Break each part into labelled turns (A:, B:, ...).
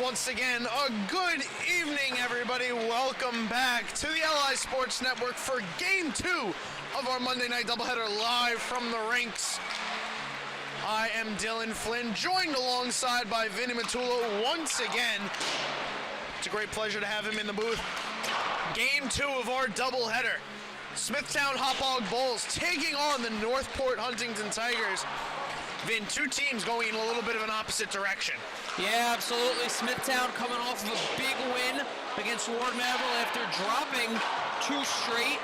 A: Once again, a good evening, everybody. Welcome back to the LI Sports Network for Game 2 of our Monday Night Doubleheader live from the rinks. I am Dylan Flynn, joined alongside by Vinny Matullo once again. It's a great pleasure to have him in the booth. Game 2 of our doubleheader. Smithtown Hauppauge Bulls taking on the Northport Huntington Tigers. Vin, two teams going in a little bit of an opposite direction.
B: Yeah, absolutely. Smithtown coming off of a big win against Ward Melville after dropping 2 straight.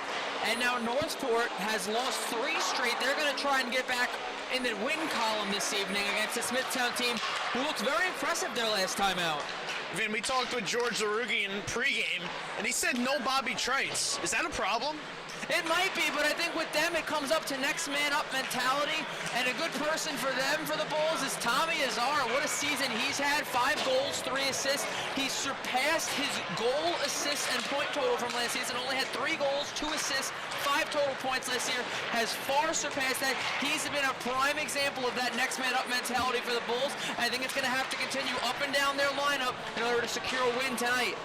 B: And now Northport has lost 3 straight. They're going to try and get back in the win column this evening against the Smithtown team, who looked very impressive their last time out.
A: Vin, we talked with George Zarugian pregame, and he said no Bobby Trice. Is that a problem?
B: It might be, but I think with them it comes up to next man up mentality, and a good person for them, for the Bulls, is Tommy Azar. What a season he's had, 5 goals, 3 assists. He surpassed his goal, assist, and point total from last season. Only had 3 goals, 2 assists, 5 total points last year. Has far surpassed that. He's been a prime example of that next man up mentality for the Bulls. I think it's going to have to continue up and down their lineup in order to secure a win tonight.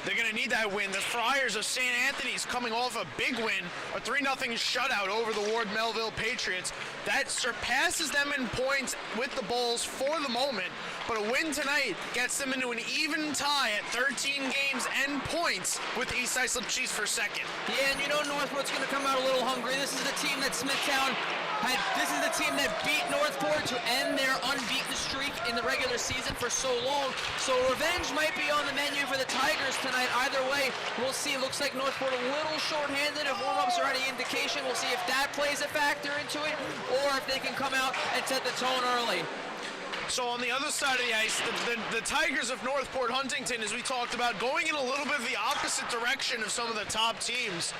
A: They're going to need that win. The Friars of St. Anthony's coming off a big win, a 3-0 shutout over the Ward Melville Patriots. That surpasses them in points with the Bulls for the moment, but a win tonight gets them into an even tie at 13 games and points with Eastside Slip Cheese for second.
B: Yeah, and you know Northport's going to come out a little hungry. This is the team that Smithtown this is the team that beat Northport to end their unbeaten streak in the regular season for so long. So revenge might be on the menu for the Tigers tonight. Either way, we'll see. Looks like Northport a little short-handed. If warm-ups are any indication, we'll see if that plays a factor into it, or if they can come out and set the tone early.
A: So on the other side of the ice, the Tigers of Northport Huntington, as we talked about, going in a little bit of the opposite direction of some of the top teams.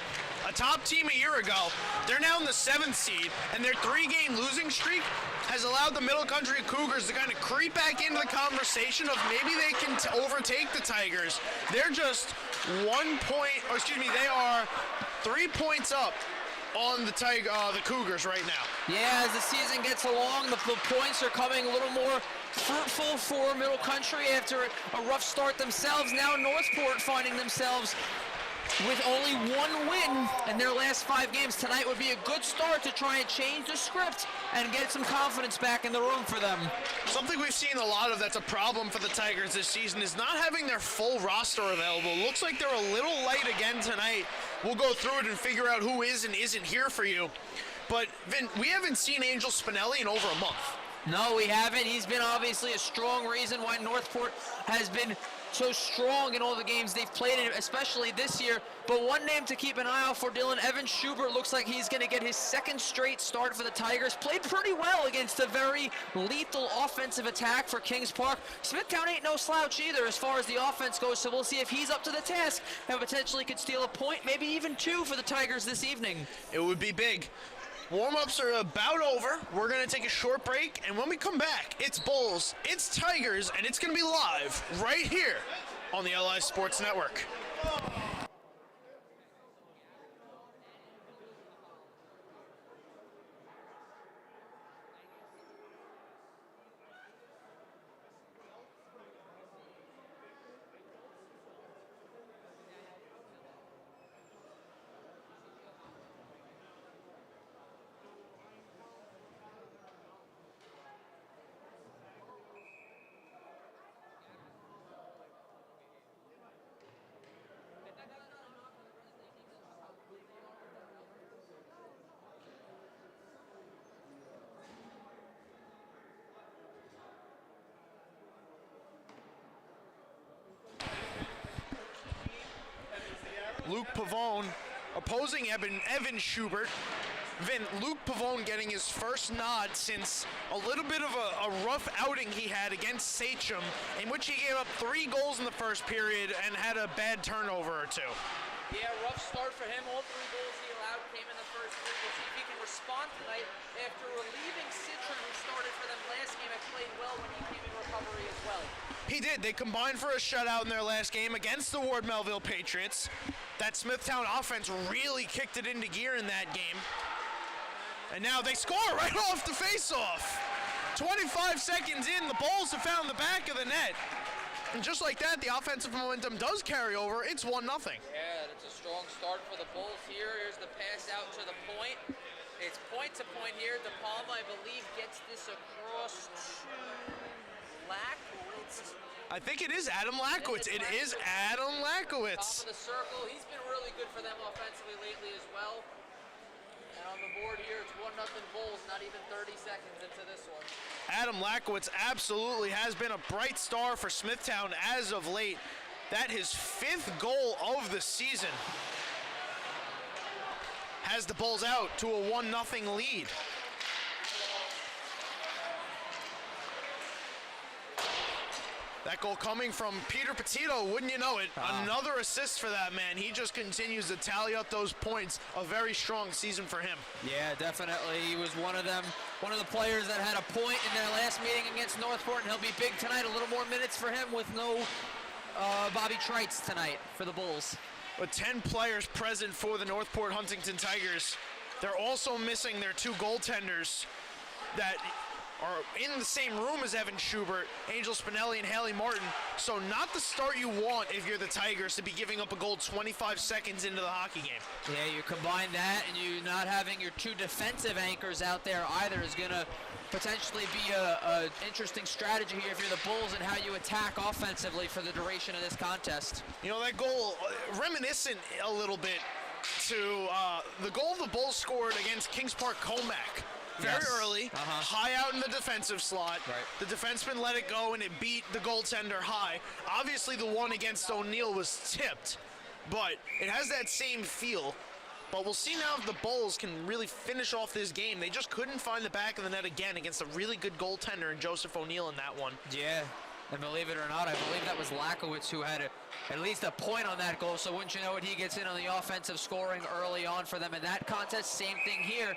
A: A top team a year ago, they're now in the 7th seed, and their 3-game losing streak has allowed the Middle Country Cougars to kind of creep back into the conversation of maybe they can overtake the Tigers. They're just they are 3 points up on the Cougars right now.
B: Yeah, as the season gets along, the points are coming a little more fruitful for Middle Country after a rough start themselves. Now Northport finding themselves with only 1 win in their last 5 games. Tonight would be a good start to try and change the script and get some confidence back in the room for them.
A: Something we've seen a lot of that's a problem for the Tigers this season is not having their full roster available. Looks like they're a little light again tonight. We'll go through it and figure out who is and isn't here for you. But, Vin, we haven't seen Angel Spinelli in over a month.
B: No, we haven't. He's been obviously a strong reason why Northport has been so strong in all the games they've played in, especially this year. But one name to keep an eye out for, Dylan, Evan Schubert looks like he's going to get his 2nd straight start for the Tigers. Played pretty well against a very lethal offensive attack for Kings Park. Smithtown ain't no slouch either as far as the offense goes, so we'll see if he's up to the task and potentially could steal a point, maybe even 2 for the Tigers this evening.
A: It would be big. Warm-ups are about over. We're going to take a short break, and when we come back, it's Bulls, it's Tigers, and it's going to be live right here on the LI Sports Network. Luke Pavone opposing Evan Schubert. Vin, Luke Pavone getting his first nod since a little bit of a rough outing he had against Sachem, in which he gave up 3 goals in the first period and had a bad turnover or 2.
B: Yeah, rough start for him. All 3 goals he allowed came in the first 3. We'll see if he can respond tonight after relieving Citron, who started for them last game and played well when he came in recovery as well.
A: He did. They combined for a shutout in their last game against the Ward Melville Patriots. That Smithtown offense really kicked it into gear in that game. And now they score right off the face-off. 25 seconds in, the Bulls have found the back of the net. And just like that, the offensive momentum does carry over. It's 1-0.
B: Yeah, it's a strong start for the Bulls here. Here's the pass out to the point. It's point to point here. De Palma, I believe, gets this across to Lakowitz.
A: I think it is Adam Lakowitz. It is Adam Lakowitz.
B: Top of the circle. He's been really good for them offensively lately as well. And on the board here, it's 1-0 Bulls, not even 30 seconds into this one.
A: Adam Lakowitz absolutely has been a bright star for Smithtown as of late. That his 5th goal of the season has the Bulls out to a 1-0 lead. That goal coming from Peter Petito, wouldn't you know it? Another assist for that man. He just continues to tally up those points. A very strong season for him.
B: Yeah, definitely. He was one of the players that had a point in their last meeting against Northport, and he'll be big tonight. A little more minutes for him with no Bobby Trites tonight for the Bulls.
A: With 10 players present for the Northport Huntington Tigers, they're also missing their 2 goaltenders that are in the same room as Evan Schubert, Angel Spinelli, and Haley Martin. So not the start you want if you're the Tigers, to be giving up a goal 25 seconds into the hockey game.
B: Yeah, you combine that and you not having your 2 defensive anchors out there either is going to potentially be a interesting strategy here if you're the Bulls and how you attack offensively for the duration of this contest.
A: You know, that goal, reminiscent a little bit to the goal the Bulls scored against Kings Park Comac. Very early, high out in the defensive slot.
B: Right.
A: The defenseman let it go, and it beat the goaltender high. Obviously, the one against O'Neill was tipped, but it has that same feel. But we'll see now if the Bulls can really finish off this game. They just couldn't find the back of the net again against a really good goaltender in Joseph O'Neill in that one.
B: Yeah, and believe it or not, I believe that was Lakowitz who had at least a point on that goal. So wouldn't you know it, he gets in on the offensive scoring early on for them in that contest. Same thing here.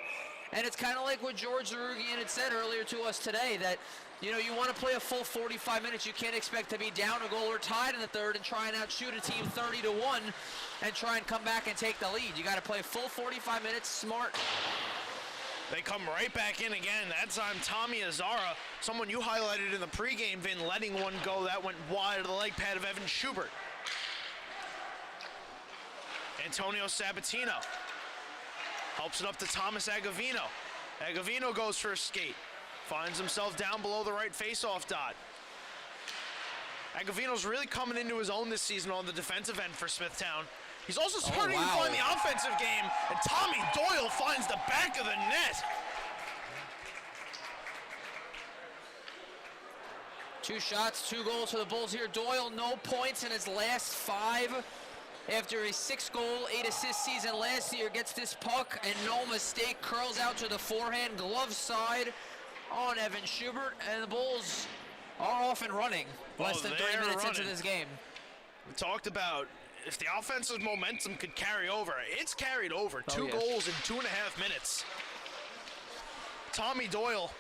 B: And it's kind of like what George Zarugian had said earlier to us today, that, you know, you want to play a full 45 minutes. You can't expect to be down a goal or tied in the third and try and outshoot a team 30-1 and try and come back and take the lead. You got to play full 45 minutes, smart.
A: They come right back in again. That time, Tommy Azara, someone you highlighted in the pregame, Vin, letting one go. That went wide of the leg pad of Evan Schubert. Antonio Sabatino helps it up to Thomas Agavino. Agavino goes for a skate. Finds himself down below the right face-off dot. Agavino's really coming into his own this season on the defensive end for Smithtown. He's also starting to find the offensive game, and Tommy Doyle finds the back of the net.
B: 2 shots, 2 goals for the Bulls here. Doyle, no points in his last 5. After a 6-goal, 8-assist season last year, gets this puck and no mistake, curls out to the forehand glove side on Evan Schubert, and the Bulls are off and running less than 3 minutes into this game.
A: We talked about if the offensive momentum could carry over. It's carried over. 2 goals in 2.5 minutes. Tommy Doyle,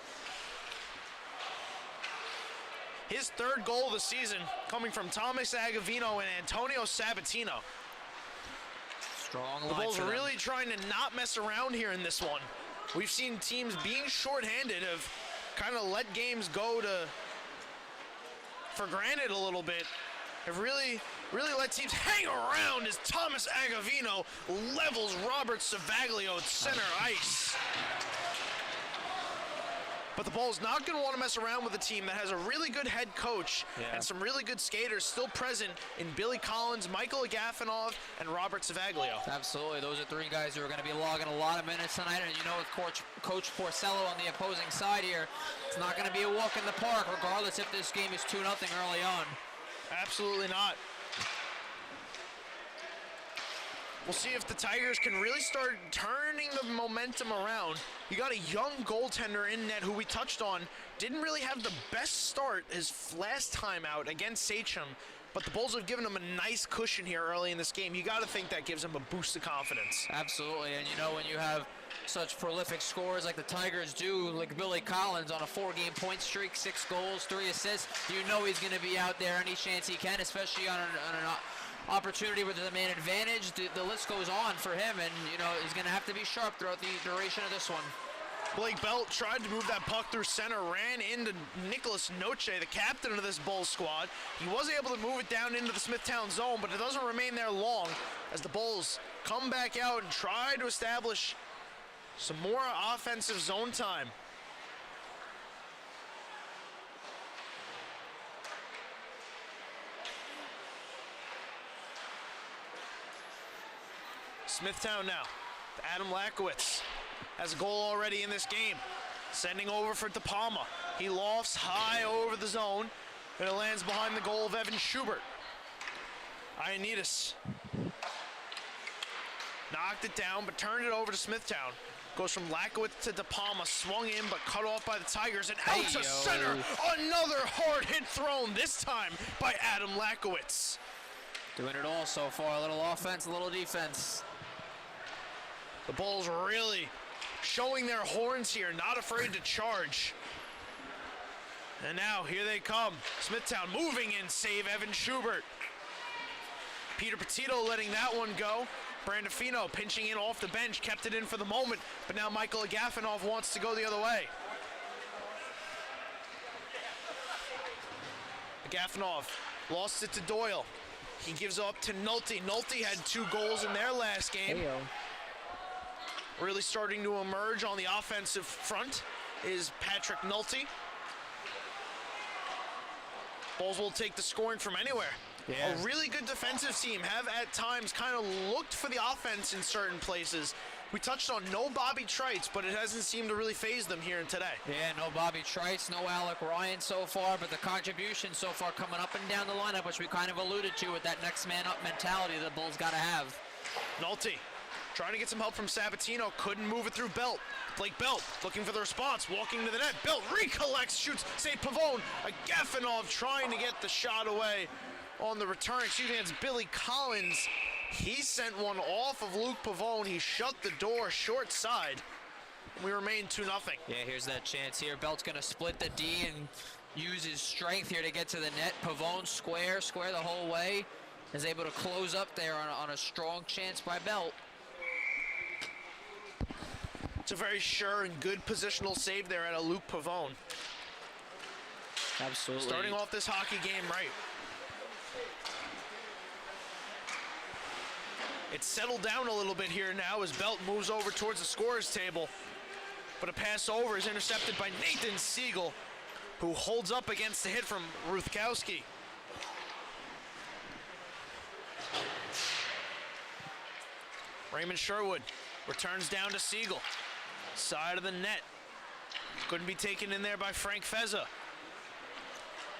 A: his 3rd goal of the season coming from Thomas Agavino and Antonio Sabatino.
B: Strong line.
A: The Bulls
B: are
A: really trying to not mess around here in this one. We've seen teams being shorthanded have kind of let games go for granted a little bit. Have really let teams hang around as Thomas Agavino levels Robert Savaglio at center ice. But the Bulls not going to want to mess around with a team that has a really good head coach and some really good skaters still present in Billy Collins, Michael Agafonov, and Robert Savaglio.
B: Absolutely. Those are 3 guys who are going to be logging a lot of minutes tonight. And you know, with Coach Porcello on the opposing side here, it's not going to be a walk in the park, regardless if this game is 2-0 early on.
A: Absolutely not. We'll see if the Tigers can really start turning the momentum around. You got a young goaltender in net who we touched on. Didn't really have the best start his last time out against SCHSHL, but the Bulls have given him a nice cushion here early in this game. You got to think that gives him a boost of confidence.
B: Absolutely, and you know, when you have such prolific scores like the Tigers do, like Billy Collins on a 4-game point streak, 6 goals, 3 assists, you know he's going to be out there any chance he can, especially on an opportunity with the man advantage. The list goes on for him, and you know he's going to have to be sharp throughout the duration of this one.
A: Blake Belt tried to move that puck through center, ran into Nicholas Noche, the captain of this Bulls squad. He was able to move it down into the Smithtown zone, but it doesn't remain there long as the Bulls come back out and try to establish some more offensive zone time. Smithtown now. Adam Lakowitz has a goal already in this game. Sending over for De Palma. He lofts high over the zone, and it lands behind the goal of Evan Schubert. Ioannidis knocked it down, but turned it over to Smithtown. Goes from Lakowitz to De Palma, swung in, but cut off by the Tigers, and out to center. Another hard hit thrown, this time by Adam Lakowitz.
B: Doing it all so far. A little offense, a little defense.
A: The Bulls really showing their horns here, not afraid to charge. And now, here they come. Smithtown moving in, save Evan Schubert. Peter Petito letting that one go. Brandafino pinching in off the bench, kept it in for the moment, but now Michael Agafonov wants to go the other way. Agafonov lost it to Doyle. He gives up to Nolte. Nolte had 2 goals in their last game.
B: Hey-o.
A: Really starting to emerge on the offensive front is Patrick Nolte. Bulls will take the scoring from anywhere.
B: Yeah.
A: A really good defensive team have at times kind of looked for the offense in certain places. We touched on no Bobby Trites, but it hasn't seemed to really phase them here and today.
B: Yeah, no Bobby Trice, no Alec Ryan so far, but the contribution so far coming up and down the lineup, which we kind of alluded to with that next man up mentality the Bulls got to have.
A: Nolte trying to get some help from Sabatino, couldn't move it through Belt. Blake Belt looking for the response, walking to the net. Belt recollects, shoots, save Pavone. Agafonov trying to get the shot away on the return. Excuse me, it's Billy Collins. He sent one off of Luke Pavone. He shut the door short side. We remain 2-0.
B: Yeah, here's that chance here. Belt's going to split the D and use his strength here to get to the net. Pavone square the whole way. Is able to close up there on a strong chance by Belt.
A: It's a very sure and good positional save there at a Luke Pavone.
B: Absolutely.
A: Starting off this hockey game right. It's settled down a little bit here now as Belt moves over towards the scorer's table. But a pass over is intercepted by Nathan Siegel, who holds up against the hit from Ruthkowski. Raymond Sherwood returns down to Siegel. Side of the net. Couldn't be taken in there by Frank Fezza.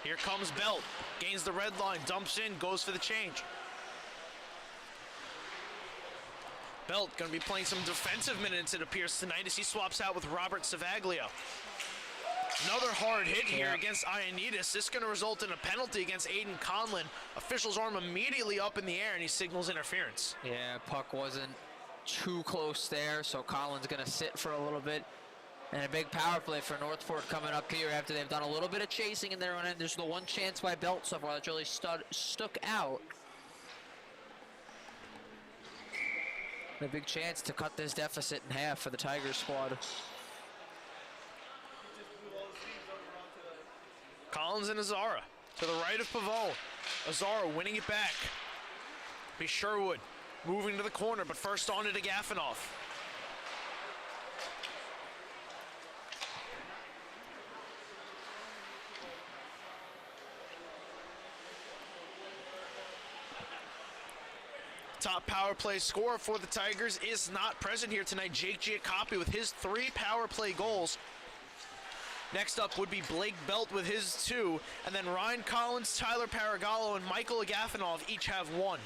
A: Here comes Belt. Gains the red line, dumps in, goes for the change. Belt going to be playing some defensive minutes, it appears, tonight as he swaps out with Robert Savaglio. Another hard hit here against Ioannidis. This is going to result in a penalty against Aiden Conlon. Official's arm immediately up in the air, and he signals interference.
B: Yeah, puck wasn't too close there, so Collins going to sit for a little bit. And a big power play for Northport coming up here after they've done a little bit of chasing in their own end. There's the one chance by Belt so far that's really stuck out. A big chance to cut this deficit in half for the Tigers squad.
A: Collins and Azara to the right of Pavone. Azara winning it back. Be Sherwood moving to the corner, but first on it to Agafonov. Top power play scorer for the Tigers is not present here tonight. Jake Giacoppi with his 3 power play goals. Next up would be Blake Belt with his 2, and then Ryan Collins, Tyler Paragallo, and Michael Agafonov each have 1.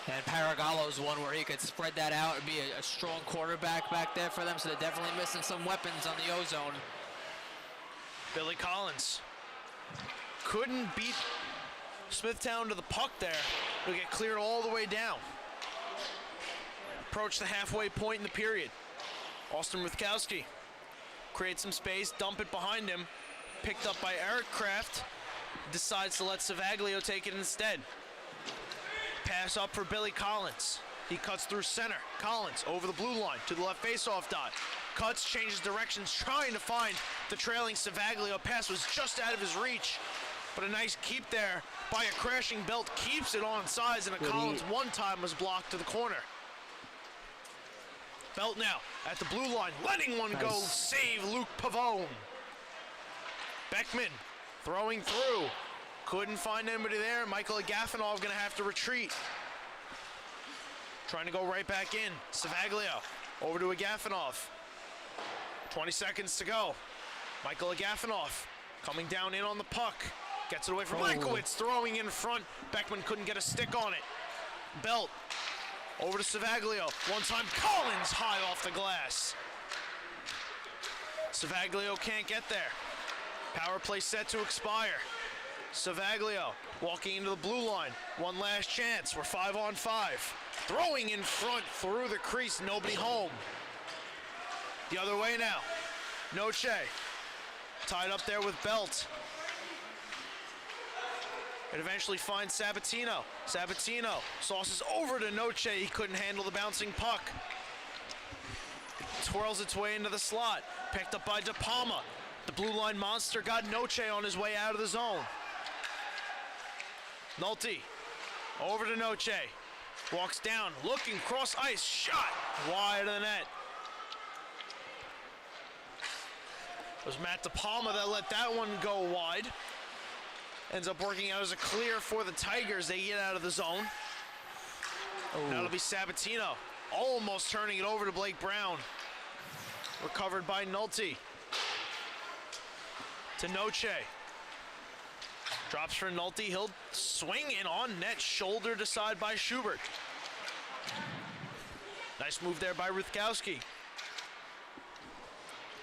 B: And Paragallo's one where he could spread that out and be a strong quarterback back there for them, so they're definitely missing some weapons on the O-zone.
A: Billy Collins couldn't beat Smithtown to the puck there. It'll get cleared all the way down. Approach the halfway point in the period. Austin Ruthkowski creates some space, dump it behind him. Picked up by Eric Kraft. Decides to let Savaglio take it instead. Pass up for Billy Collins. He cuts through center. Collins over the blue line to the left faceoff dot. cuts, changes directions, trying to find the trailing Savaglio. Pass was just out of his reach, but a nice keep there by a crashing Belt. Keeps it on sides, and a Collins one time was blocked to the corner. Belt now at the blue line, letting one go, save Luke Pavone. Beckman throwing through. Couldn't find anybody there. Michael Agafonov gonna have to retreat. Trying to go right back in. Savaglio over to Agafonov. 20 seconds to go. Michael Agafonov coming down in on the puck. Gets it away from Lankowitz, throwing in front. Beckman couldn't get a stick on it. Belt over to Savaglio. One time, Collins high off the glass. Savaglio can't get there. Power play set to expire. Savaglio walking into the blue line. One last chance. We're 5-on-5. Throwing in front through the crease. Nobody home. The other way now. Noche tied up there with Belt. It eventually finds Sabatino. Sabatino sauces over to Noche. He couldn't handle the bouncing puck. It twirls its way into the slot. Picked up by De Palma. The blue line monster got Noche on his way out of the zone. Nolte over to Noche. Walks down, looking cross ice. Shot wide of the net. It was Matt De Palma that let that one go wide. Ends up working out as a clear for the Tigers. They get out of the zone. Now it'll be Sabatino. Almost turning it over to Blake Brown. Recovered by Nolte. To Noche. Drops for Nolte. He'll swing in on net. Shouldered aside by Schubert. Nice move there by Ruthkowski.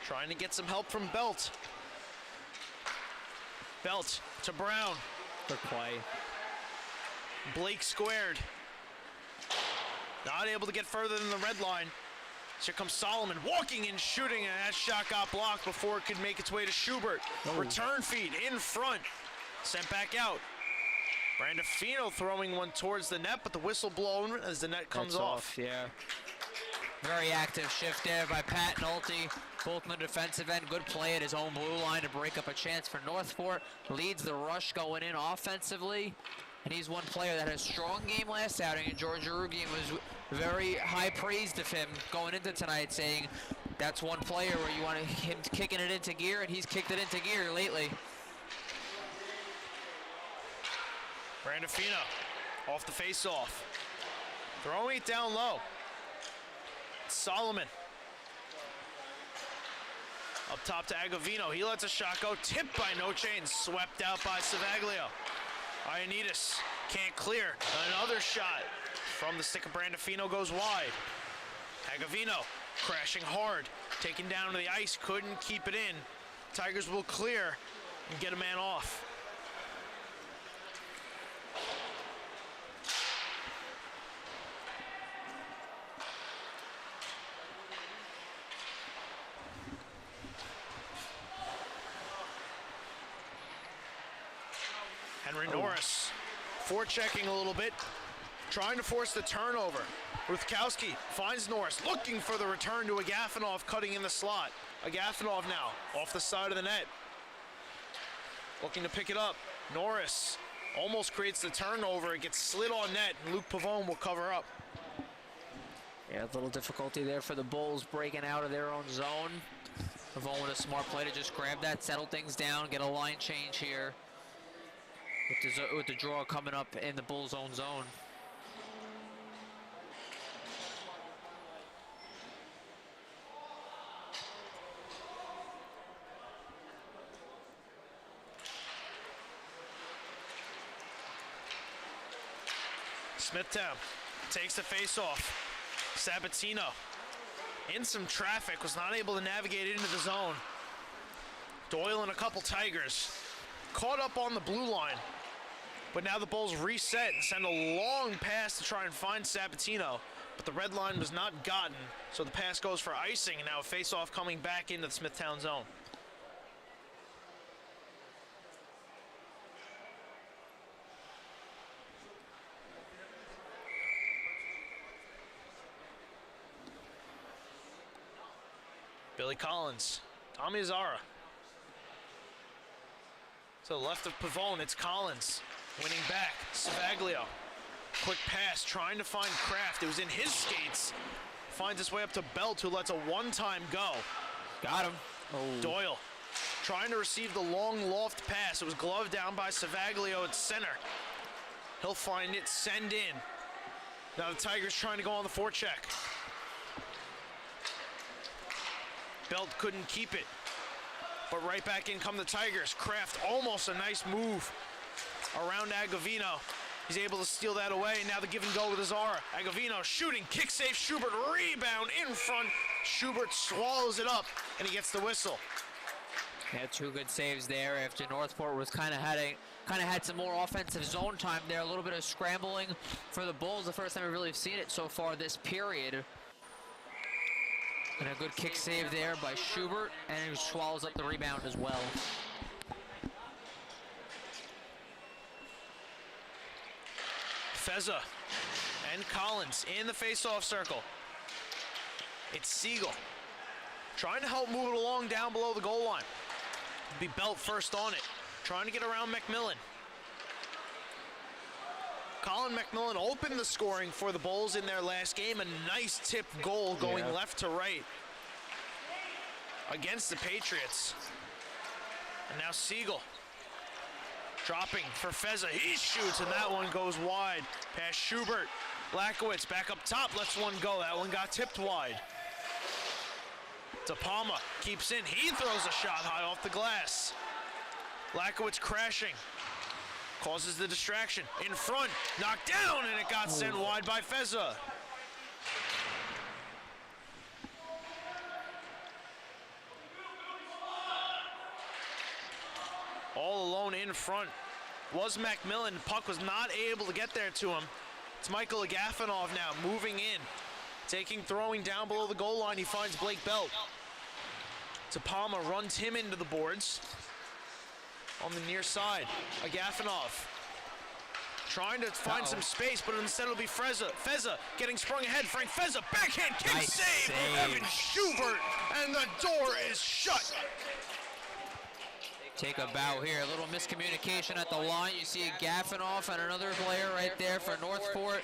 A: Trying to get some help from Belt. Belt to Brown.
B: For play.
A: Blake squared. Not able to get further than the red line. So here comes Solomon walking and shooting, and that shot got blocked before it could make its way to Schubert. Return feed in front. Sent back out. Brandafino throwing one towards the net, but the whistle blown as the net comes off.
B: Yeah. Very active shift there by Pat Nolte. Both on the defensive end. Good play at his own blue line to break up a chance for Northport. Leads the rush going in offensively. And he's one player that had a strong game last outing, and George Arugian was very high praised of him going into tonight, saying that's one player where you want him kicking it into gear, and he's kicked it into gear lately.
A: Brandafino off the face-off. Throwing it down low. Solomon. Up top to Agavino. He lets a shot go. Tipped by Noche and swept out by Savaglio. Ioannidis can't clear. Another shot from the stick of Brandafino goes wide. Agavino crashing hard. Taken down to the ice. Couldn't keep it in. Tigers will clear and get a man off. Henry Norris forechecking a little bit, trying to force the turnover. Ruthkowski finds Norris, looking for the return to Agafonov, cutting in the slot. Agafonov now off the side of the net, looking to pick it up. Norris almost creates the turnover. It gets slid on net, and Luke Pavone will cover up.
B: Yeah, a little difficulty there for the Bulls breaking out of their own zone. Pavone with a smart play to just grab that, settle things down, get a line change here. With the draw coming up in the Bulls' own zone.
A: Smithtown takes the face-off. Sabatino in some traffic, was not able to navigate into the zone. Doyle and a couple Tigers caught up on the blue line. But now the Bulls reset and send a long pass to try and find Sabatino. But the red line was not gotten, so the pass goes for icing, and now a face-off coming back into the Smithtown zone. Billy Collins, Tommy Azara. To the left of Pavone, it's Collins. Winning back, Savaglio. Quick pass, trying to find Kraft. It was in his skates. Finds his way up to Belt, who lets a one-time go.
B: Got him.
A: Doyle trying to receive the long loft pass. It was gloved down by Savaglio at center. He'll find it, send in. Now the Tigers trying to go on the forecheck. Belt couldn't keep it. But right back in come the Tigers. Kraft, almost a nice move around Agavino. He's able to steal that away, and now the give and go with Azara. Agavino shooting, kick save, Schubert, rebound in front. Schubert swallows it up, and he gets the whistle.
B: Yeah, 2 good saves there after Northport was kind of had some more offensive zone time there. A little bit of scrambling for the Bulls. The first time we've really seen it so far this period. And a good kick save there by Schubert, and he swallows up the rebound as well.
A: Feza and Collins in the face-off circle. It's Siegel trying to help move it along down below the goal line. Be Belt first on it, trying to get around McMillan. Colin McMillan opened the scoring for the Bulls in their last game. A nice tip goal going left to right against the Patriots. And now Siegel dropping for Feza. He shoots, and that one goes wide. Past Schubert. Lakowitz back up top, lets one go. That one got tipped wide. DePalma keeps in. He throws a shot high off the glass. Lakowitz crashing. Causes the distraction. In front, knocked down, and it got sent wide by Feza. All alone in front was McMillan. Puck was not able to get there to him. It's Michael Agafonov now moving in. Throwing down below the goal line. He finds Blake Belt. Tapama runs him into the boards. On the near side, Agafonov trying to find some space, but instead it'll be Feza getting sprung ahead. Frank Feza, backhand kick save. Evan Schubert, and the door is shut.
B: Take a bow here. A little miscommunication at the line. You see Agafonov and another player right there for Northport.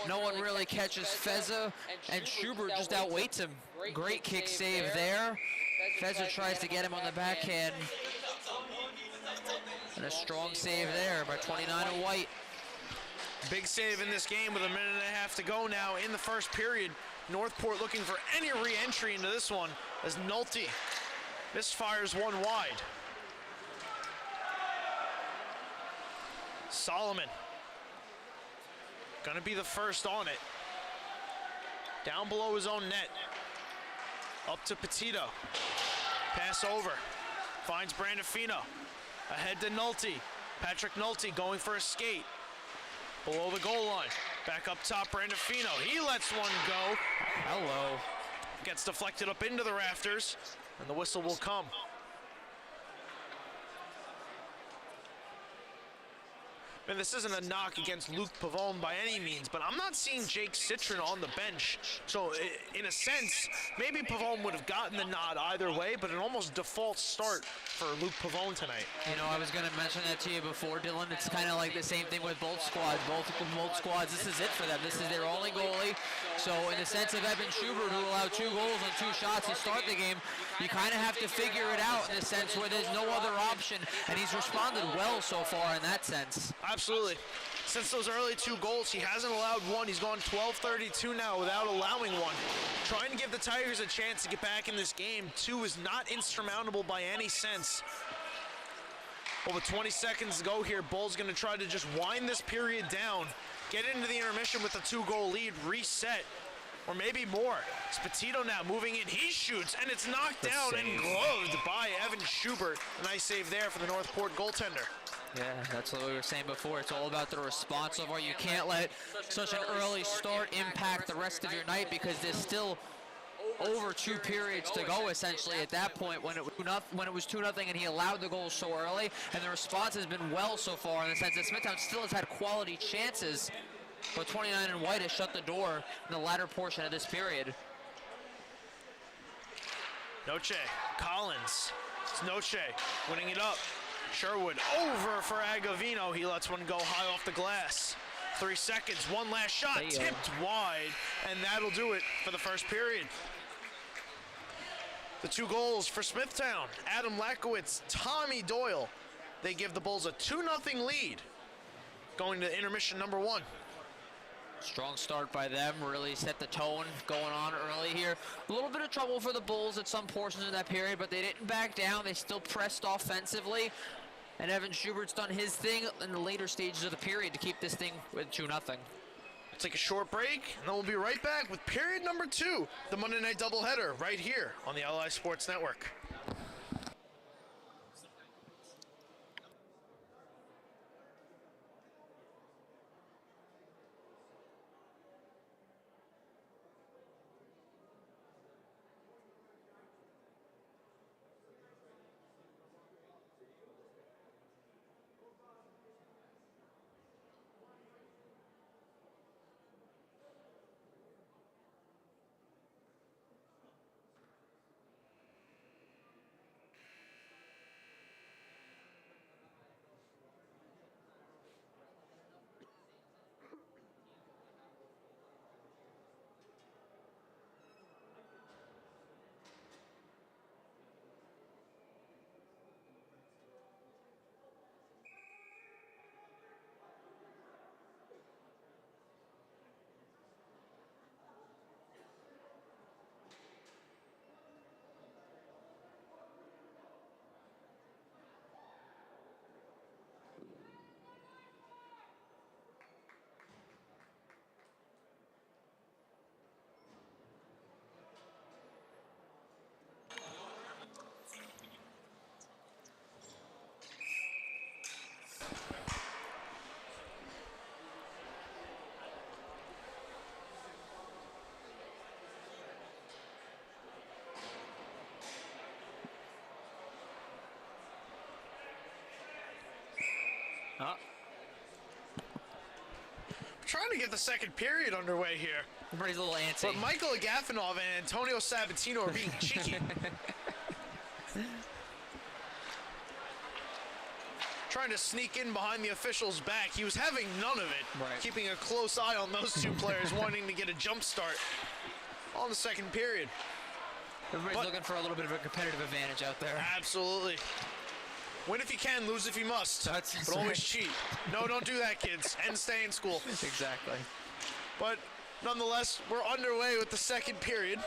B: No one really catches Feza, and Schubert just outweights him. Great kick save there. Feza tries to get him on the backhand. And a strong save there by 29 and White.
A: Big save in this game with a minute and a half to go now in the first period. Northport looking for any re-entry into this one as Nolte misfires one wide. Solomon gonna be the first on it. Down below his own net. Up to Petito. Pass over. Finds Brandafino. Ahead to Nolte. Patrick Nolte going for a skate. Below the goal line. Back up top, Brandafino. He lets one go.
B: Hello.
A: Gets deflected up into the rafters, and the whistle will come. And this isn't a knock against Luke Pavone by any means, but I'm not seeing Jake Citron on the bench. So in a sense, maybe Pavone would have gotten the nod either way, but an almost default start for Luke Pavone tonight.
B: You know, I was going to mention that to you before, Dylan. It's kind of like the same thing with both squads. Both squads, this is it for them. This is their only goalie. So in the sense of Evan Schubert, who allowed 2 goals on 2 shots to start the game, you kind of have to figure it out in the sense where there's no other option, and he's responded well so far in that sense.
A: Absolutely. Since those early 2 goals, he hasn't allowed one. He's gone 12-32 now without allowing one. Trying to give the Tigers a chance to get back in this game. 2 is not insurmountable by any sense. Well, with 20 seconds to go here, Bulls going to try to just wind this period down, get into the intermission with a 2-goal lead, reset, or maybe more. It's Petito now moving in. He shoots, and it's knocked down and gloved by Evan Schubert. A nice save there for the Northport goaltender.
B: Yeah, that's what we were saying before. It's all about the response of, you can't let such an early start impact the rest of your night, because there's still over 2 periods to go essentially at that point when it was 2-0 and he allowed the goal so early, and the response has been well so far in the sense that Smithtown still has had quality chances, but 29 and White has shut the door in the latter portion of this period.
A: Noche, Collins. It's Noche winning it up. Sherwood over for Agavino. He lets one go high off the glass. 3 seconds, one last shot, tipped wide, and that'll do it for the first period. The 2 goals for Smithtown, Adam Lakowitz, Tommy Doyle. They give the Bulls a 2-0 lead going to intermission number 1.
B: Strong start by them, really set the tone going on early here. A little bit of trouble for the Bulls at some portions of that period, but they didn't back down. They still pressed offensively. And Evan Schubert's done his thing in the later stages of the period to keep this thing with 2-0.
A: We'll take a short break, and then we'll be right back with period number 2, the Monday Night Doubleheader, right here on the LI Sports Network. Trying to get the second period underway here.
B: Everybody's a little antsy.
A: But Michael Agafonov and Antonio Sabatino are being cheeky. Trying to sneak in behind the official's back. He was having none of it.
B: Right.
A: Keeping a close eye on those 2 players, wanting to get a jump start on the second period.
B: Everybody's looking for a little bit of a competitive advantage out there.
A: Absolutely. Win if you can, lose if you must.
B: That's
A: but always cheat. No, don't do that, kids. And stay in school.
B: Exactly.
A: But nonetheless, we're underway with the second period.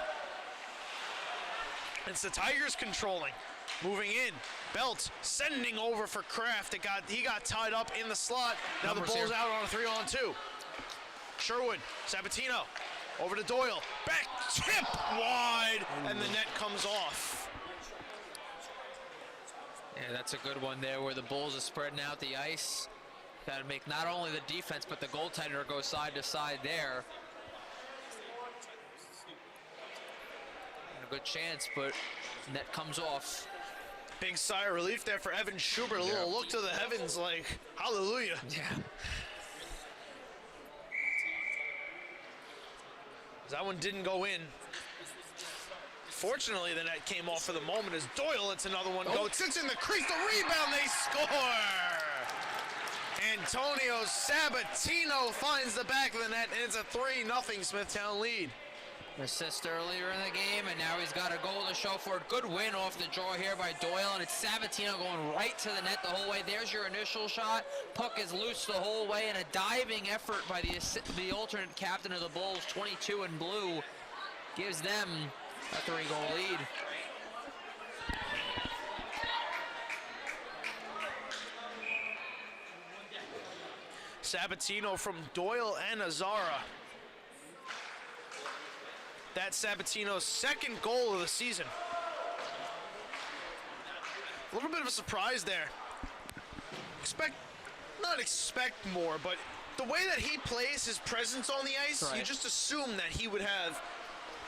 A: It's the Tigers controlling. Moving in. Belt sending over for Kraft. He got tied up in the slot. Now the Bulls out on a 3-on-2. Sherwood, Sabatino, over to Doyle. Back tip wide, and the net comes off.
B: Yeah, that's a good one there where the Bulls are spreading out the ice. Got to make not only the defense, but the goaltender go side to side there. And a good chance, but net comes off.
A: Big sigh of relief there for Evan Schubert. A little look to the heavens like, hallelujah.
B: Yeah.
A: That one didn't go in. Fortunately, the net came off for the moment as Doyle lets another one go. It sits in the crease, the rebound, they score! Antonio Sabatino finds the back of the net, and it's a 3-0 Smithtown lead.
B: Assist earlier in the game, and now he's got a goal to show for it. Good win off the draw here by Doyle, and it's Sabatino going right to the net the whole way. There's your initial shot. Puck is loose the whole way, and a diving effort by the alternate captain of the Bulls, 22 in blue, gives them a 3-goal lead.
A: Sabatino from Doyle and Azara. That's Sabatino's second goal of the season. A little bit of a surprise there. Not expect more, but the way that he plays, his presence on the ice,
B: right,
A: you just assume that he would have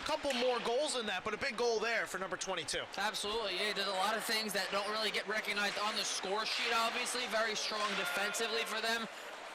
A: a couple more goals than that, but a big goal there for number 22.
B: Absolutely, yeah, he does a lot of things that don't really get recognized on the score sheet, obviously. Very strong defensively for them.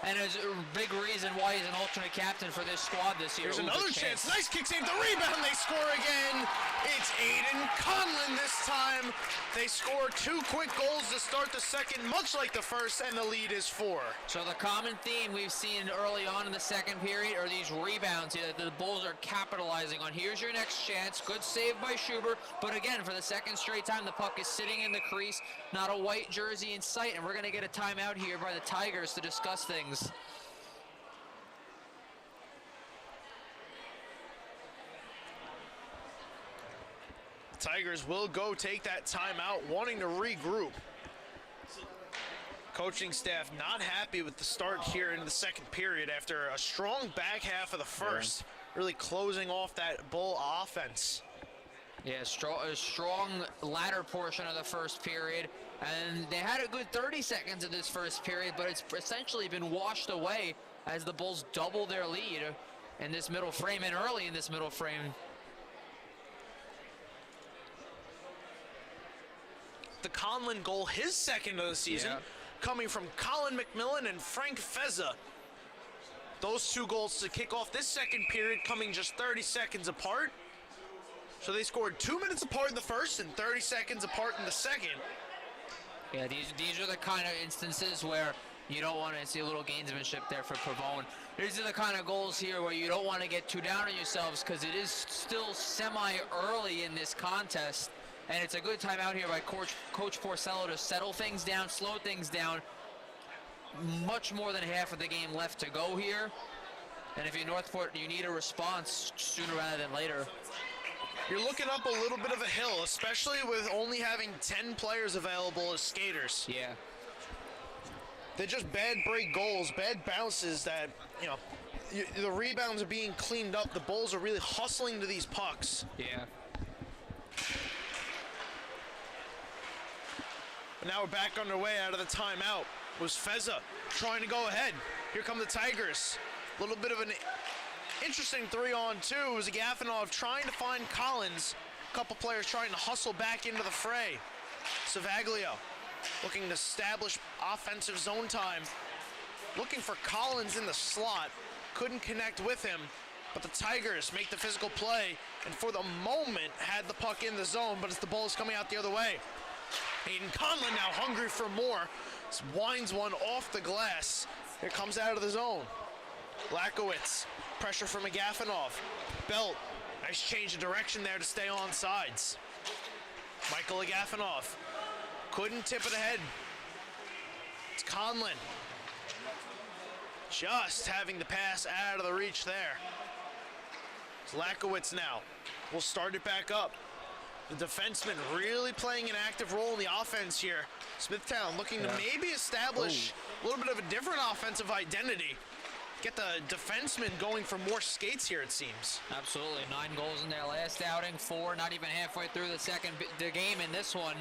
B: and is a big reason why he's an alternate captain for this squad this year.
A: Here's another chance. Nice kick save. The rebound. They score again. It's Aiden Conlon this time. They score 2 quick goals to start the second, much like the first, and the lead is 4.
B: So the common theme we've seen early on in the second period are these rebounds here that the Bulls are capitalizing on. Here's your next chance. Good save by Schubert, but again, for the second straight time, the puck is sitting in the crease, not a white jersey in sight, and we're going to get a timeout here by the Tigers to discuss things.
A: Tigers will go take that timeout, wanting to regroup. Coaching staff not happy with the start here into the second period after a strong back half of the first, really closing off that Bull offense.
B: Yeah, a strong latter portion of the first period, and they had a good 30 seconds of this first period, but it's essentially been washed away as the Bulls double their lead in this middle frame and early in this middle frame.
A: The Conlon goal, his second of the season, coming from Colin McMillan and Frank Fezza. Those 2 goals to kick off this second period coming just 30 seconds apart. So they scored 2 minutes apart in the first and 30 seconds apart in the second.
B: Yeah, these are the kind of instances where you don't want to see a little gamesmanship there for Pavone. These are the kind of goals here where you don't want to get too down on yourselves because it is still semi-early in this contest. And it's a good time out here by Coach Porcello to settle things down, slow things down. Much more than half of the game left to go here. And if you're Northport, you need a response sooner rather than later.
A: You're looking up a little bit of a hill, especially with only having 10 players available as skaters.
B: Yeah.
A: They're just bad break goals, bad bounces that, you know, the rebounds are being cleaned up. The Bulls are really hustling to these pucks.
B: Yeah.
A: Now we're back underway out of the timeout. Was Fezza trying to go ahead. Here come the Tigers. A little bit of an interesting 3-on-2. It was Gafanov trying to find Collins. A couple players trying to hustle back into the fray. Savaglio looking to establish offensive zone time. Looking for Collins in the slot. Couldn't connect with him. But the Tigers make the physical play and for the moment had the puck in the zone, but it's the Bulls coming out the other way. Aiden Conlon now hungry for more. Winds one off the glass. Here comes out of the zone. Lakowitz, pressure from Agafonov. Belt, nice change of direction there to stay on sides. Michael Agafonov, couldn't tip it ahead. It's Conlon. Just having the pass out of the reach there. It's Lakowitz now. We'll start it back up. The defenseman really playing an active role in the offense here. Smithtown looking to maybe establish a little bit of a different offensive identity. Get the defenseman going for more skates here, it seems.
B: Absolutely. 9 goals in their last outing, 4 not even halfway through the game in this one.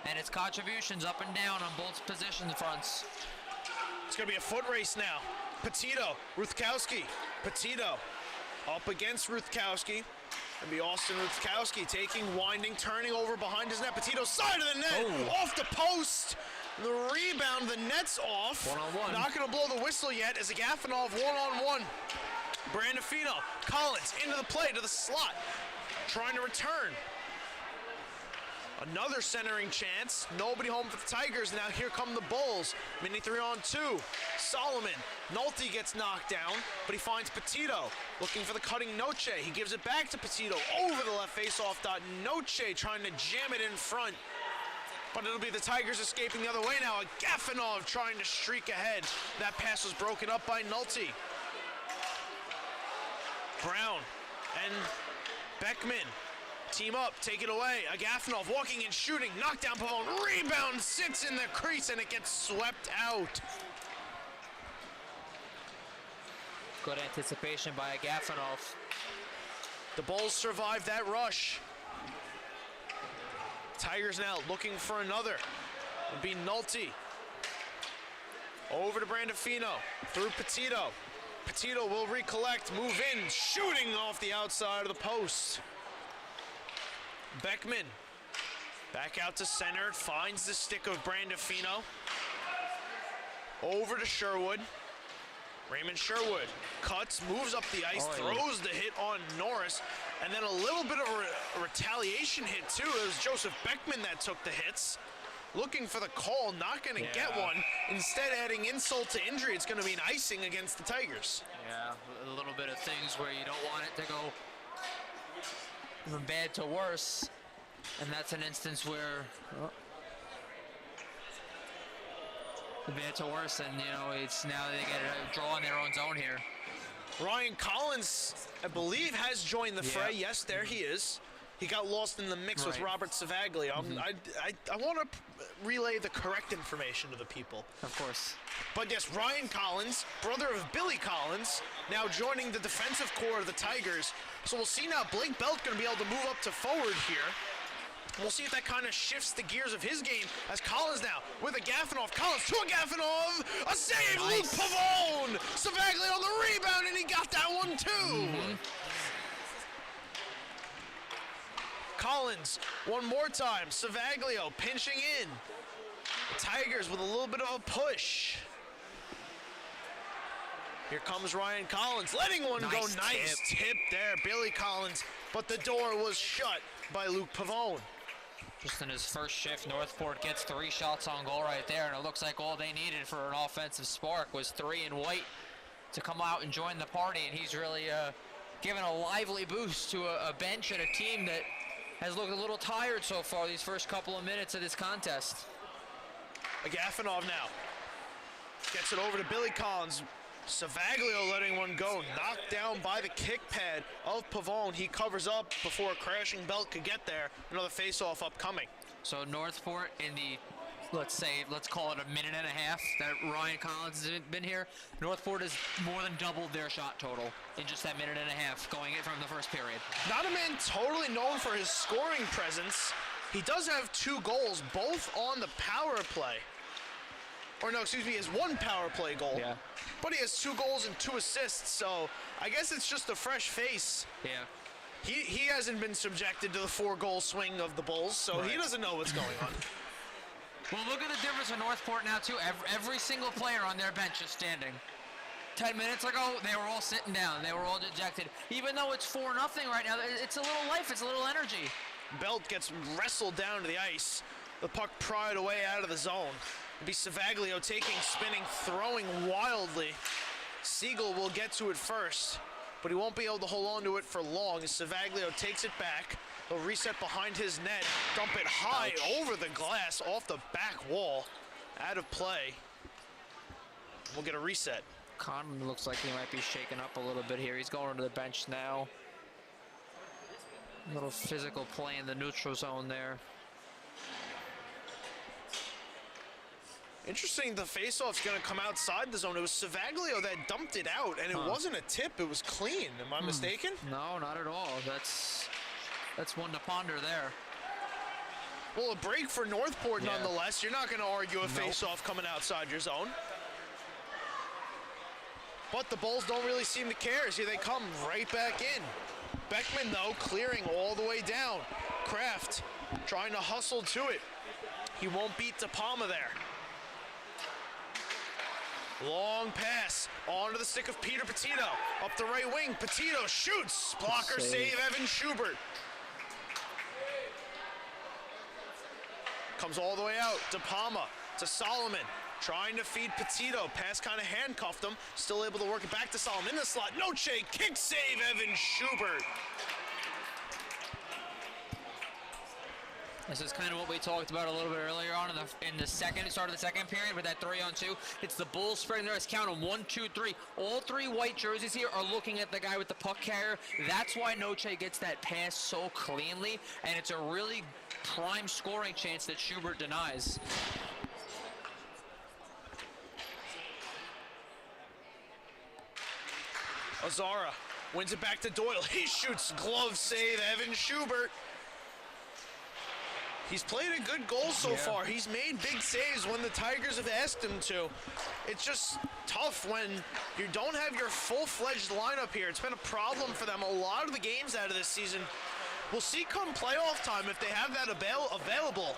B: And it's contributions up and down on both position fronts.
A: It's going to be a foot race now. Petito, Ruthkowski. Petito up against Ruthkowski. It'll be Austin Ruthkowski winding, turning over behind his net. Petito's side of the net, off the post. The rebound, the net's off.
B: 1-on-1.
A: Not going to blow the whistle yet as Agafonov 1-on-1. Brandafino, Collins into the play, to the slot, trying to return. Another centering chance. Nobody home for the Tigers. Now here come the Bulls. Mini 3-on-2. Solomon. Nolte gets knocked down, but he finds Petito. Looking for the cutting Noche. He gives it back to Petito over the left faceoff dot. Noche trying to jam it in front. But it'll be the Tigers escaping the other way now. Agafonov trying to streak ahead. That pass was broken up by Nolte. Brown and Beckman. Team up, take it away. Agafonov walking and shooting, knockdown Pavone, rebound, sits in the crease, and it gets swept out.
B: Good anticipation by Agafonov.
A: The Bulls survive that rush. Tigers now looking for another. It'll be Nolte. Over to Brandafino, through Petito. Petito will recollect, move in, shooting off the outside of the post. Beckman, back out to center, finds the stick of Brandafino. Over to Sherwood. Raymond Sherwood cuts, moves up the ice, throws the hit on Norris, and then a little bit of a retaliation hit too. It was Joseph Beckman that took the hits. Looking for the call, not going to get one. Instead, adding insult to injury, it's going to be an icing against the Tigers.
B: Yeah, a little bit of things where you don't want it to go from bad to worse. And that's an instance where bad to worse, and you know, it's now they get a draw in their own zone here.
A: Ryan Collins, I believe, has joined the fray. Yes, there he is. He got lost in the mix with Robert Savaglio. I want to relay the correct information to the people.
B: Of course.
A: But yes, Ryan Collins, brother of Billy Collins, now joining the defensive core of the Tigers. So we'll see now, Blake Belt going to be able to move up to forward here. We'll see if that kind of shifts the gears of his game as Collins now with a Gaffinoff. Collins to a Gaffinoff. A save, nice. Luke Pavone. Savaglio on the rebound, and he got that one too. Collins, one more time. Savaglio pinching in. The Tigers with a little bit of a push. Here comes Ryan Collins, letting one go. Nice tip there, Billy Collins. But the door was shut by Luke Pavone.
B: Just in his first shift, Northport gets 3 shots on goal right there, and it looks like all they needed for an offensive spark was 3 in white to come out and join the party, and he's really given a lively boost to a bench and a team that has looked a little tired so far these first couple of minutes of this contest.
A: Agafonov now gets it over to Billy Collins. Savaglio letting one go, knocked down by the kick pad of Pavone. He covers up before a crashing Belt could get there. Another face-off upcoming.
B: So Northport in the, let's call it a minute and a half that Ryan Collins has been here. Northport has more than doubled their shot total in just that minute and a half going in from the first period.
A: Not a man totally known for his scoring presence. He does have 2 goals, both on the power play. Or no, excuse me, he has 1 power play goal.
B: Yeah.
A: But he has 2 goals and 2 assists, so I guess it's just a fresh face.
B: Yeah.
A: He hasn't been subjected to the 4-goal swing of the Bulls, so he doesn't know what's going on.
B: Well, look at the difference in Northport now, too. Every single player on their bench is standing. 10 minutes ago, they were all sitting down. They were all dejected. Even though it's 4-0 right now, it's a little life, it's a little energy.
A: Belt gets wrestled down to the ice. The puck pried away out of the zone. It'll be Savaglio taking, spinning, throwing wildly. Siegel will get to it first, but he won't be able to hold on to it for long as Savaglio takes it back. He'll reset behind his net, dump it high over the glass, off the back wall, out of play. We'll get a reset.
B: Conlon looks like he might be shaken up a little bit here. He's going to the bench now. A little physical play in the neutral zone there.
A: Interesting, the faceoff's going to come outside the zone. It was Savaglio that dumped it out, and it wasn't a tip. It was clean. Am I mistaken?
B: No, not at all. That's one to ponder there.
A: Well, a break for Northport nonetheless. You're not going to argue a faceoff coming outside your zone. But the Bulls don't really seem to care. Here they come right back in. Beckman, though, clearing all the way down. Kraft trying to hustle to it. He won't beat De Palma there. Long pass onto the stick of Peter Petito. Up the right wing, Petito shoots. Blocker save Evan Schubert. Comes all the way out. De Palma to Solomon. Trying to feed Petito. Pass kind of handcuffed him. Still able to work it back to Solomon. In the slot. Noche. Kick save Evan Schubert.
B: This is kind of what we talked about a little bit earlier on in the start of the second period with that 3-on-2. It's the Bulls spreading their count on 1, 2, 3. All 3 white jerseys here are looking at the guy with the puck carrier. That's why Noche gets that pass so cleanly, and it's a really prime scoring chance that Schubert denies.
A: Azara wins it back to Doyle. He shoots, glove save Evan Schubert. He's played a good goal so far. He's made big saves when the Tigers have asked him to. It's just tough when you don't have your full-fledged lineup here. It's been a problem for them a lot of the games out of this season. We'll see come playoff time if they have that available.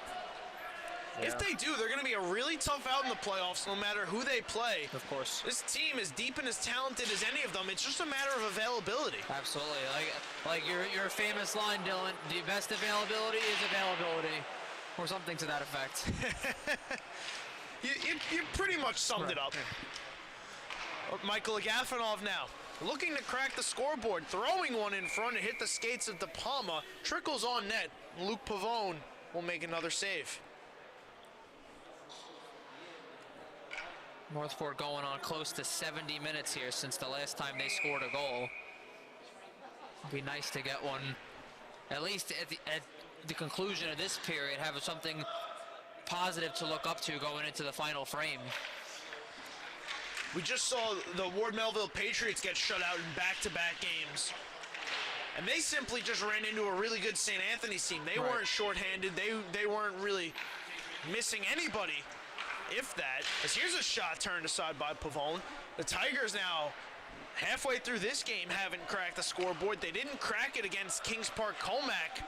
A: If they do, they're going to be a really tough out in the playoffs no matter who they play.
B: Of course.
A: This team is deep and as talented as any of them. It's just a matter of availability.
B: Absolutely. Like your famous line, Dylan, the best availability is availability, or something to that effect.
A: You pretty much summed it up. Michael Agafonov now, looking to crack the scoreboard, throwing one in front and hit the skates of De Palma, trickles on net. Luke Pavone will make another save.
B: Northport going on close to 70 minutes here since the last time they scored a goal. It'd be nice to get one, at least at the conclusion of this period, have something positive to look up to going into the final frame.
A: We just saw the Ward Melville Patriots get shut out in back-to-back games. And they simply just ran into a really good St. Anthony's team. They weren't shorthanded. They weren't really missing anybody, if that. As here's a shot turned aside by Pavone. The Tigers now, halfway through this game, haven't cracked the scoreboard. They didn't crack it against Kings Park Comac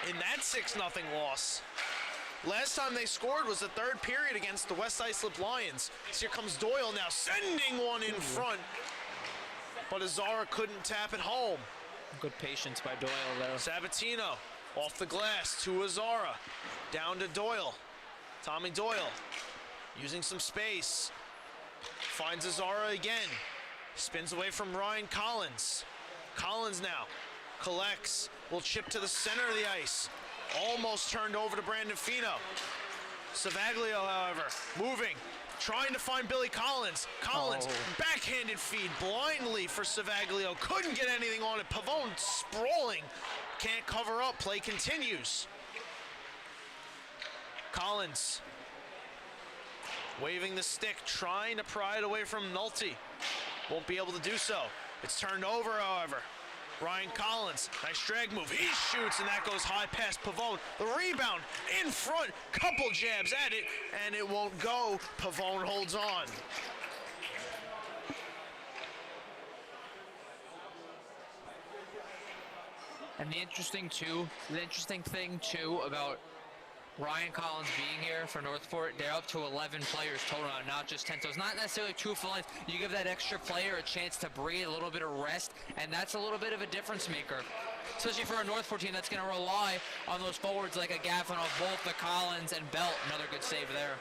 A: in that 6-0 loss. Last time they scored was the third period against the West Islip Lions. So here comes Doyle now, sending one in front. But Azara couldn't tap it home.
B: Good patience by Doyle, though.
A: Sabatino off the glass to Azara. Down to Doyle. Tommy Doyle using some space. Finds Azara again. Spins away from Ryan Collins. Collins now collects. Will chip to the center of the ice. Almost turned over to Brandon Fino. Savaglio, however, moving, trying to find Billy Collins. Collins, backhanded feed blindly for Savaglio. Couldn't get anything on it. Pavone sprawling. Can't cover up. Play continues. Collins waving the stick, trying to pry it away from Nolte. Won't be able to do so. It's turned over, however. Ryan Collins, nice drag move. He shoots, and that goes high past Pavone. The rebound in front, couple jabs at it, and it won't go. Pavone holds on.
B: And the interesting thing too about Ryan Collins being here for Northport, they're up to 11 players total, not just 10. So it's not necessarily true full length. You give that extra player a chance to breathe, a little bit of rest, and that's a little bit of a difference maker. Especially for a Northport team that's going to rely on those forwards like Agafonov, both the Collins and Belt. Another good save there.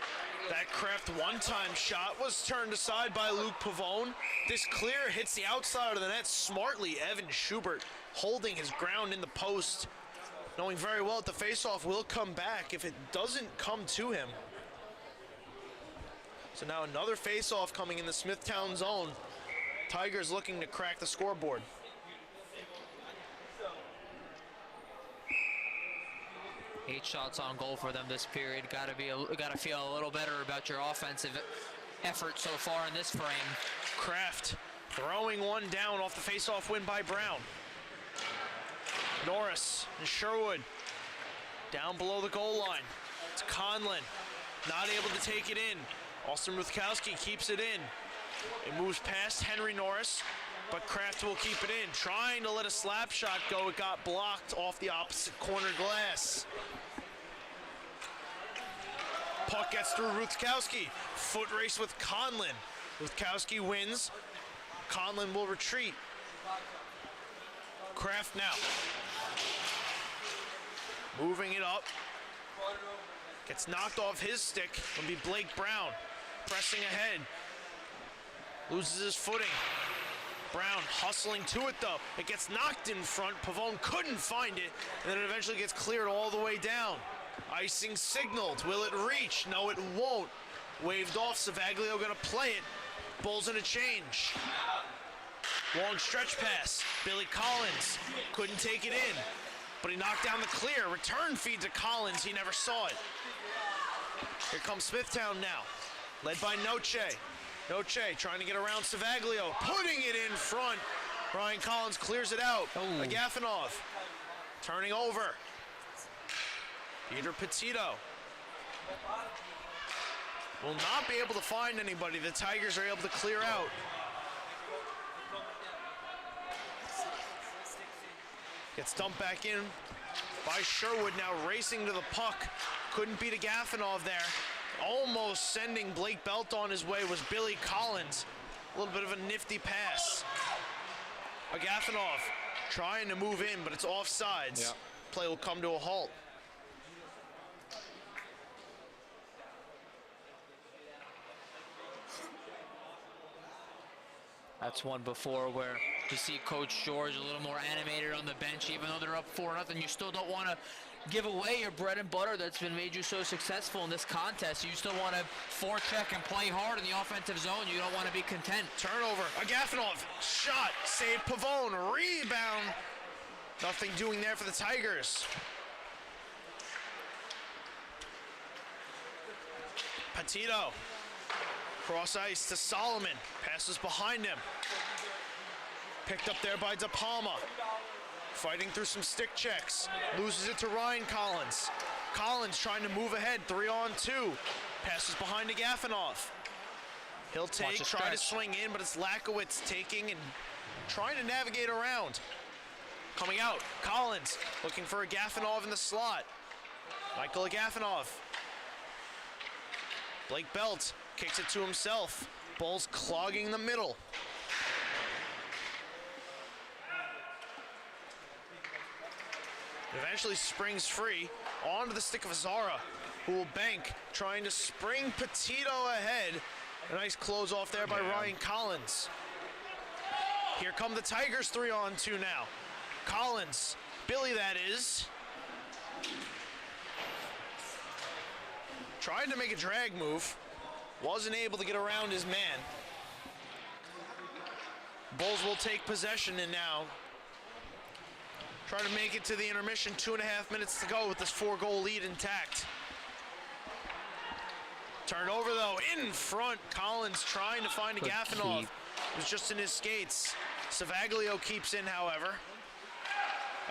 A: That Kraft one-time shot was turned aside by Luke Pavone. This clear hits the outside of the net smartly. Evan Schubert holding his ground in the post, knowing very well that the faceoff will come back if it doesn't come to him. So now another faceoff coming in the Smithtown zone. Tigers looking to crack the scoreboard.
B: Eight shots on goal for them this period. Got to feel a little better about your offensive effort so far in this frame.
A: Kraft throwing one down off the faceoff win by Brown. Norris and Sherwood down below the goal line. It's Conlon, not able to take it in. Austin Ruthkowski keeps it in. It moves past Henry Norris, but Kraft will keep it in. Trying to let a slap shot go. It got blocked off the opposite corner glass. Puck gets through Ruthkowski. Foot race with Conlon. Ruthkowski wins. Conlon will retreat. Kraft now. Moving it up. Gets knocked off his stick. It'll be Blake Brown pressing ahead. Loses his footing. Brown hustling to it though. It gets knocked in front. Pavone couldn't find it, and then it eventually gets cleared all the way down. Icing signaled. Will it reach? No, it won't. Waved off. Savaglio gonna play it. Bulls in a change. Long stretch pass. Billy Collins couldn't take it in, but he knocked down the clear. Return feed to Collins. He never saw it. Here comes Smithtown now, led by Noche. Noche trying to get around Savaglio, putting it in front. Ryan Collins clears it out. Agafonov turning over. Peter Petito will not be able to find anybody. The Tigers are able to clear out. Gets dumped back in by Sherwood, now racing to the puck. Couldn't beat Agafonov there. Almost sending Blake Belt on his way was Billy Collins. A little bit of a nifty pass. Agafonov trying to move in, but it's offsides.
C: Yeah.
A: Play will come to a halt.
B: That's one before where you see Coach George a little more animated on the bench, even though they're up 4-0. You still don't want to give away your bread and butter that's been made you so successful in this contest. You still want to forecheck and play hard in the offensive zone. You don't want to be content.
A: Turnover. Agafonov, shot, save Pavone, rebound. Nothing doing there for the Tigers. Petito, cross ice to Solomon, passes behind him. Picked up there by De Palma. Fighting through some stick checks, loses it to Ryan Collins. Collins trying to move ahead, 3-on-2. Passes behind Agafonov. He'll try to swing in, but it's Lakowitz taking and trying to navigate around. Coming out, Collins looking for Agafonov in the slot. Michael Agafonov. Blake Belt kicks it to himself. Bulls clogging the middle. Eventually springs free onto the stick of Zara, who will bank, trying to spring Petito ahead. A nice close off there by Ryan Collins. Here come the Tigers, 3-on-2 now. Collins, Billy that is. Trying to make a drag move. Wasn't able to get around his man. Bulls will take possession and now try to make it to the intermission. 2.5 minutes to go with this 4-goal lead intact. Turnover though, in front. Collins trying to find Agafonov. It was just in his skates. Savaglio keeps in, however.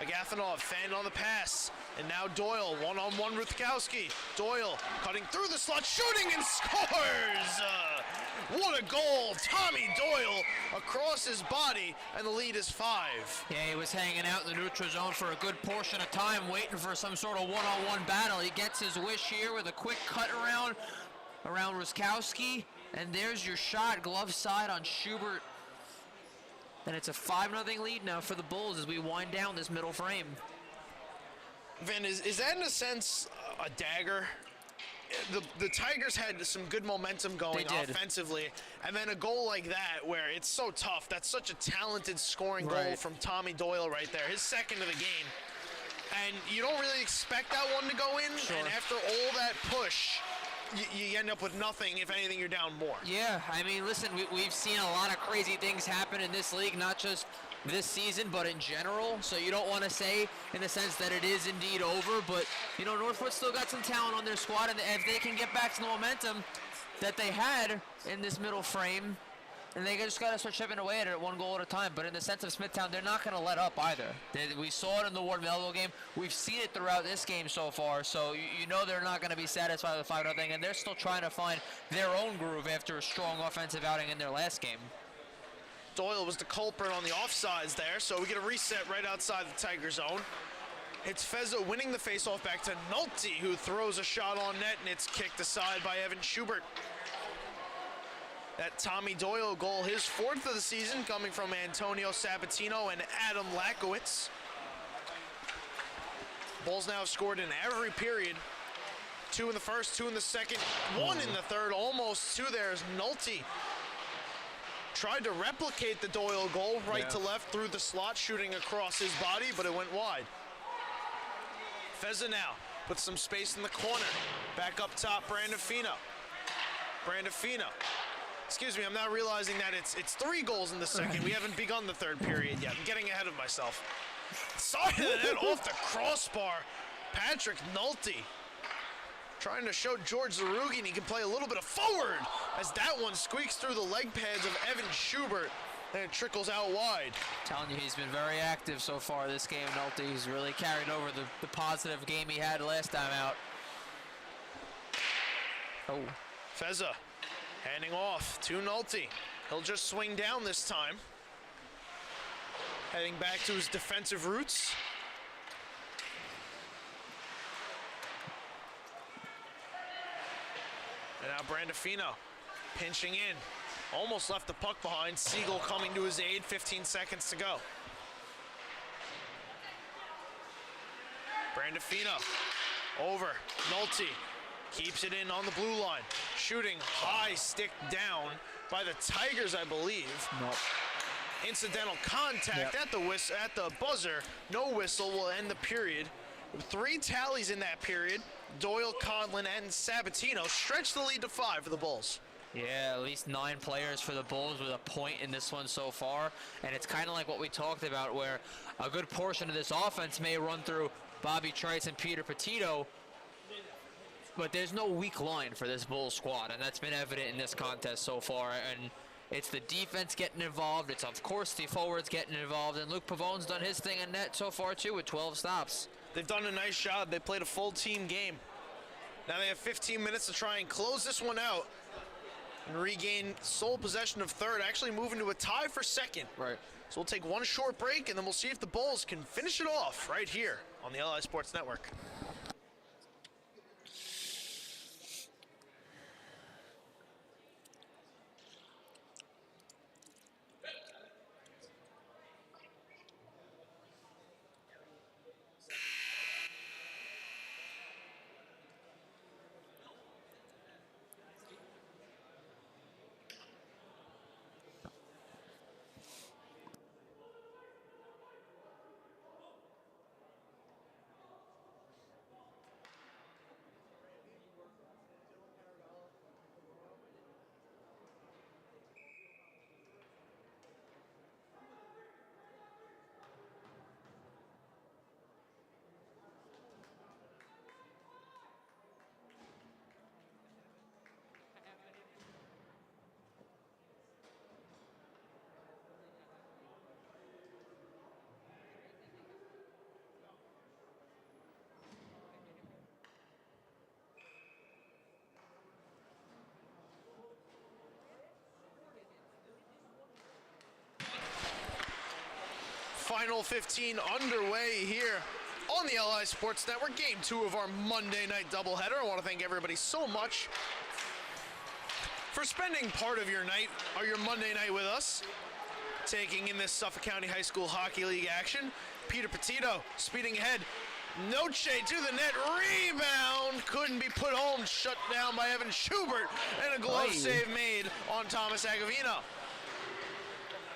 A: Agafonov fanned on the pass. And now Doyle, one-on-one Rutkowski. Doyle cutting through the slot, shooting and scores! What a goal! Tommy Doyle across his body, and the lead is 5.
B: Yeah, he was hanging out in the neutral zone for a good portion of time, waiting for some sort of one-on-one battle. He gets his wish here with a quick cut around Rutkowski, and there's your shot, glove side on Schubert. And it's a 5-0 lead now for the Bulls as we wind down this middle frame.
A: Vin, is that in a sense a dagger? The Tigers had some good momentum going offensively, and then a goal like that where it's so tough. That's such a talented scoring goal from Tommy Doyle right there, his second of the game. And you don't really expect that one to go in, and after all that push, you end up with nothing. If anything, you're down more.
B: Yeah, I mean, listen, we've seen a lot of crazy things happen in this league, not just this season, but in general. So you don't want to say in the sense that it is indeed over, but, you know, Northport still got some talent on their squad, and if they can get back to the momentum that they had in this middle frame, and they just got to start chipping away at it 1 goal at a time. But in the sense of Smithtown, they're not going to let up either. We saw it in the Ward Melville game. We've seen it throughout this game so far. So you know they're not going to be satisfied with 5-0, and they're still trying to find their own groove after a strong offensive outing in their last game.
A: Doyle was the culprit on the offsides there, so we get a reset right outside the Tiger zone. It's Fezza winning the faceoff back to Nolte, who throws a shot on net, and it's kicked aside by Evan Schubert. That Tommy Doyle goal, his 4th of the season, coming from Antonio Sabatino and Adam Lakowitz. Bulls now have scored in every period. 2 in the first, 2 in the second, 1 in the third, almost 2 there as Nolte tried to replicate the Doyle goal, right to left through the slot, shooting across his body, but it went wide. Fezza now puts some space in the corner. Back up top, Brandafino. Excuse me, I'm not realizing that it's 3 goals in the second. We haven't begun the third period yet. I'm getting ahead of myself. Side of the net off the crossbar. Patrick Nolte trying to show George Zarugin he can play a little bit of forward as that one squeaks through the leg pads of Evan Schubert, and it trickles out wide.
B: Telling you, he's been very active so far this game, Nolte. He's really carried over the positive game he had last time out. Oh.
A: Fezza handing off to Nolte. He'll just swing down this time. Heading back to his defensive roots. And now Brandafino pinching in. Almost left the puck behind. Siegel coming to his aid. 15 seconds to go. Brandafino over. Nolte keeps it in on the blue line. Shooting high, stick down by the Tigers, I believe.
B: Nope.
A: Incidental contact at the buzzer. No whistle will end the period. 3 tallies in that period. Doyle, Conlon, and Sabatino stretch the lead to 5 for the Bulls.
B: Yeah, at least 9 players for the Bulls with a point in this one so far. And it's kind of like what we talked about, where a good portion of this offense may run through Bobby Trice and Peter Petito, but there's no weak line for this Bulls squad, and that's been evident in this contest so far. And it's the defense getting involved. It's, of course, the forwards getting involved, and Luke Pavone's done his thing in net so far, too, with 12 stops.
A: They've done a nice job. They played a full team game. Now they have 15 minutes to try and close this one out and regain sole possession of third, actually moving to a tie for second.
B: Right.
A: So we'll take one short break, and then we'll see if the Bulls can finish it off right here on the LI Sports Network. Final 15 underway here on the LI Sports Network. Game 2 of our Monday night doubleheader. I want to thank everybody so much for spending part of your night or your Monday night with us, taking in this Suffolk County High School Hockey League action. Peter Petito speeding ahead. Noche to the net. Rebound. Couldn't be put home. Shut down by Evan Schubert. And a glove save made on Thomas Agavino.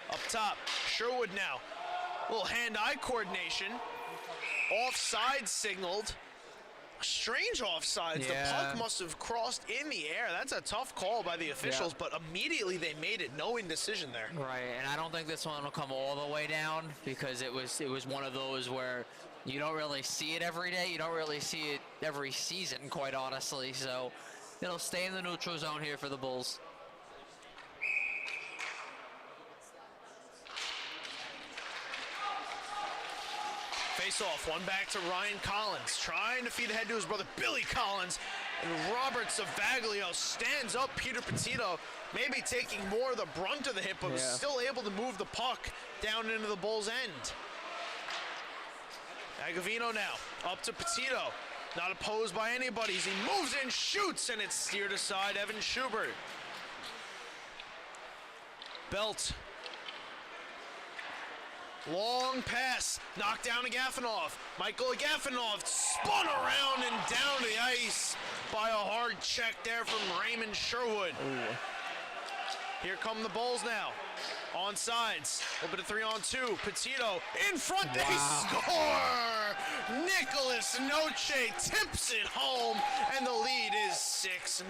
A: Up top, Sherwood now. Little hand-eye coordination. Offside signaled. Strange offsides.
B: Yeah.
A: The puck must have crossed in the air. That's a tough call by the officials, but immediately they made it. No indecision there.
B: Right, and I don't think this one will come all the way down, because it was one of those where you don't really see it every day. You don't really see it every season, quite honestly. So it'll stay in the neutral zone here for the Bulls.
A: Face off, one back to Ryan Collins, trying to feed ahead to his brother Billy Collins, and Robert Savaglio stands up Peter Petito, maybe taking more of the brunt of the hit, but was still able to move the puck down into the Bulls' end. Agavino now, up to Petito, not opposed by anybody, as he moves in, shoots, and it's steered aside, Evan Schubert. Belt. Long pass, knocked down Agafonov. Michael Agafonov spun around and down the ice by a hard check there from Raymond Sherwood. Ooh. Here come the Bulls now. On sides, a little bit of 3-on-2. Petito in front, they score! Nicholas Noche tips it home, and the lead is 6-0.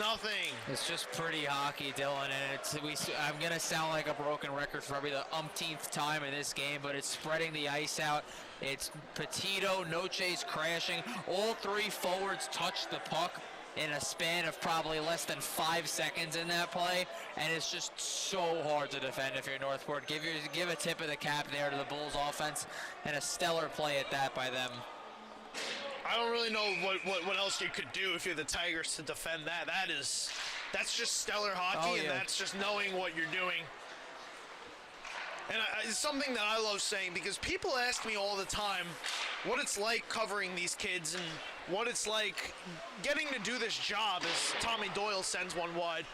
B: It's just pretty hockey, Dylan, and I'm gonna sound like a broken record for probably the umpteenth time in this game, but it's spreading the ice out. It's Petito, Noche's crashing. All 3 forwards touch the puck in a span of probably less than 5 seconds in that play, and it's just so hard to defend if you're Northport. Give a tip of the cap there to the Bulls offense, and a stellar play at that by them.
A: I don't really know what else you could do if you're the Tigers to defend that. That's just stellar hockey, and that's just knowing what you're doing. And it's something that I love saying because people ask me all the time what it's like covering these kids and what it's like getting to do this job as Tommy Doyle sends one wide.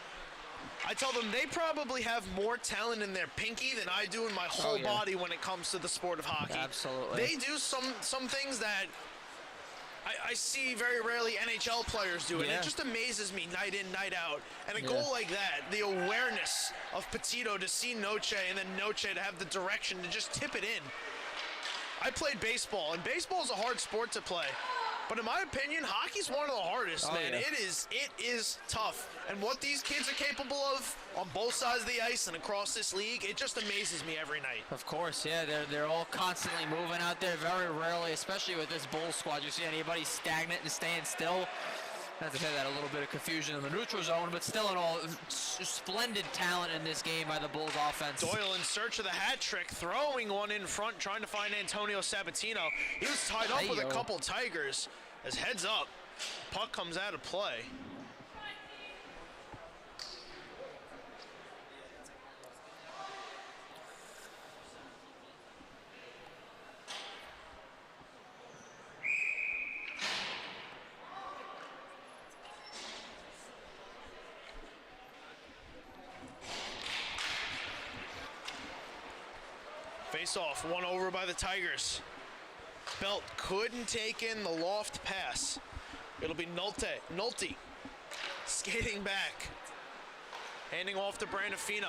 A: I tell them they probably have more talent in their pinky than I do in my whole body when it comes to the sport of hockey.
B: Absolutely.
A: They do some things that I see very rarely NHL players do, and it just amazes me night in, night out. And a goal like that, the awareness of Petito to see Noche and then Noche to have the direction to just tip it in. I played baseball, and baseball is a hard sport to play. But in my opinion, hockey's one of the hardest, man.
B: Yeah.
A: It is tough. And what these kids are capable of on both sides of the ice and across this league, it just amazes me every night.
B: Of course, yeah. They're all constantly moving out there. Very rarely, especially with this Bulls squad, you see anybody stagnant and staying still. As I said, that a little bit of confusion in the neutral zone, but still in all, splendid talent in this game by the Bulls offense.
A: Doyle in search of the hat trick, throwing one in front, trying to find Antonio Sabatino. He was tied up with a couple Tigers. As heads up, puck comes out of play. Face off, one over by the Tigers. Belt couldn't take in the loft pass. It'll be Nolte skating back. Handing off to Brandafino.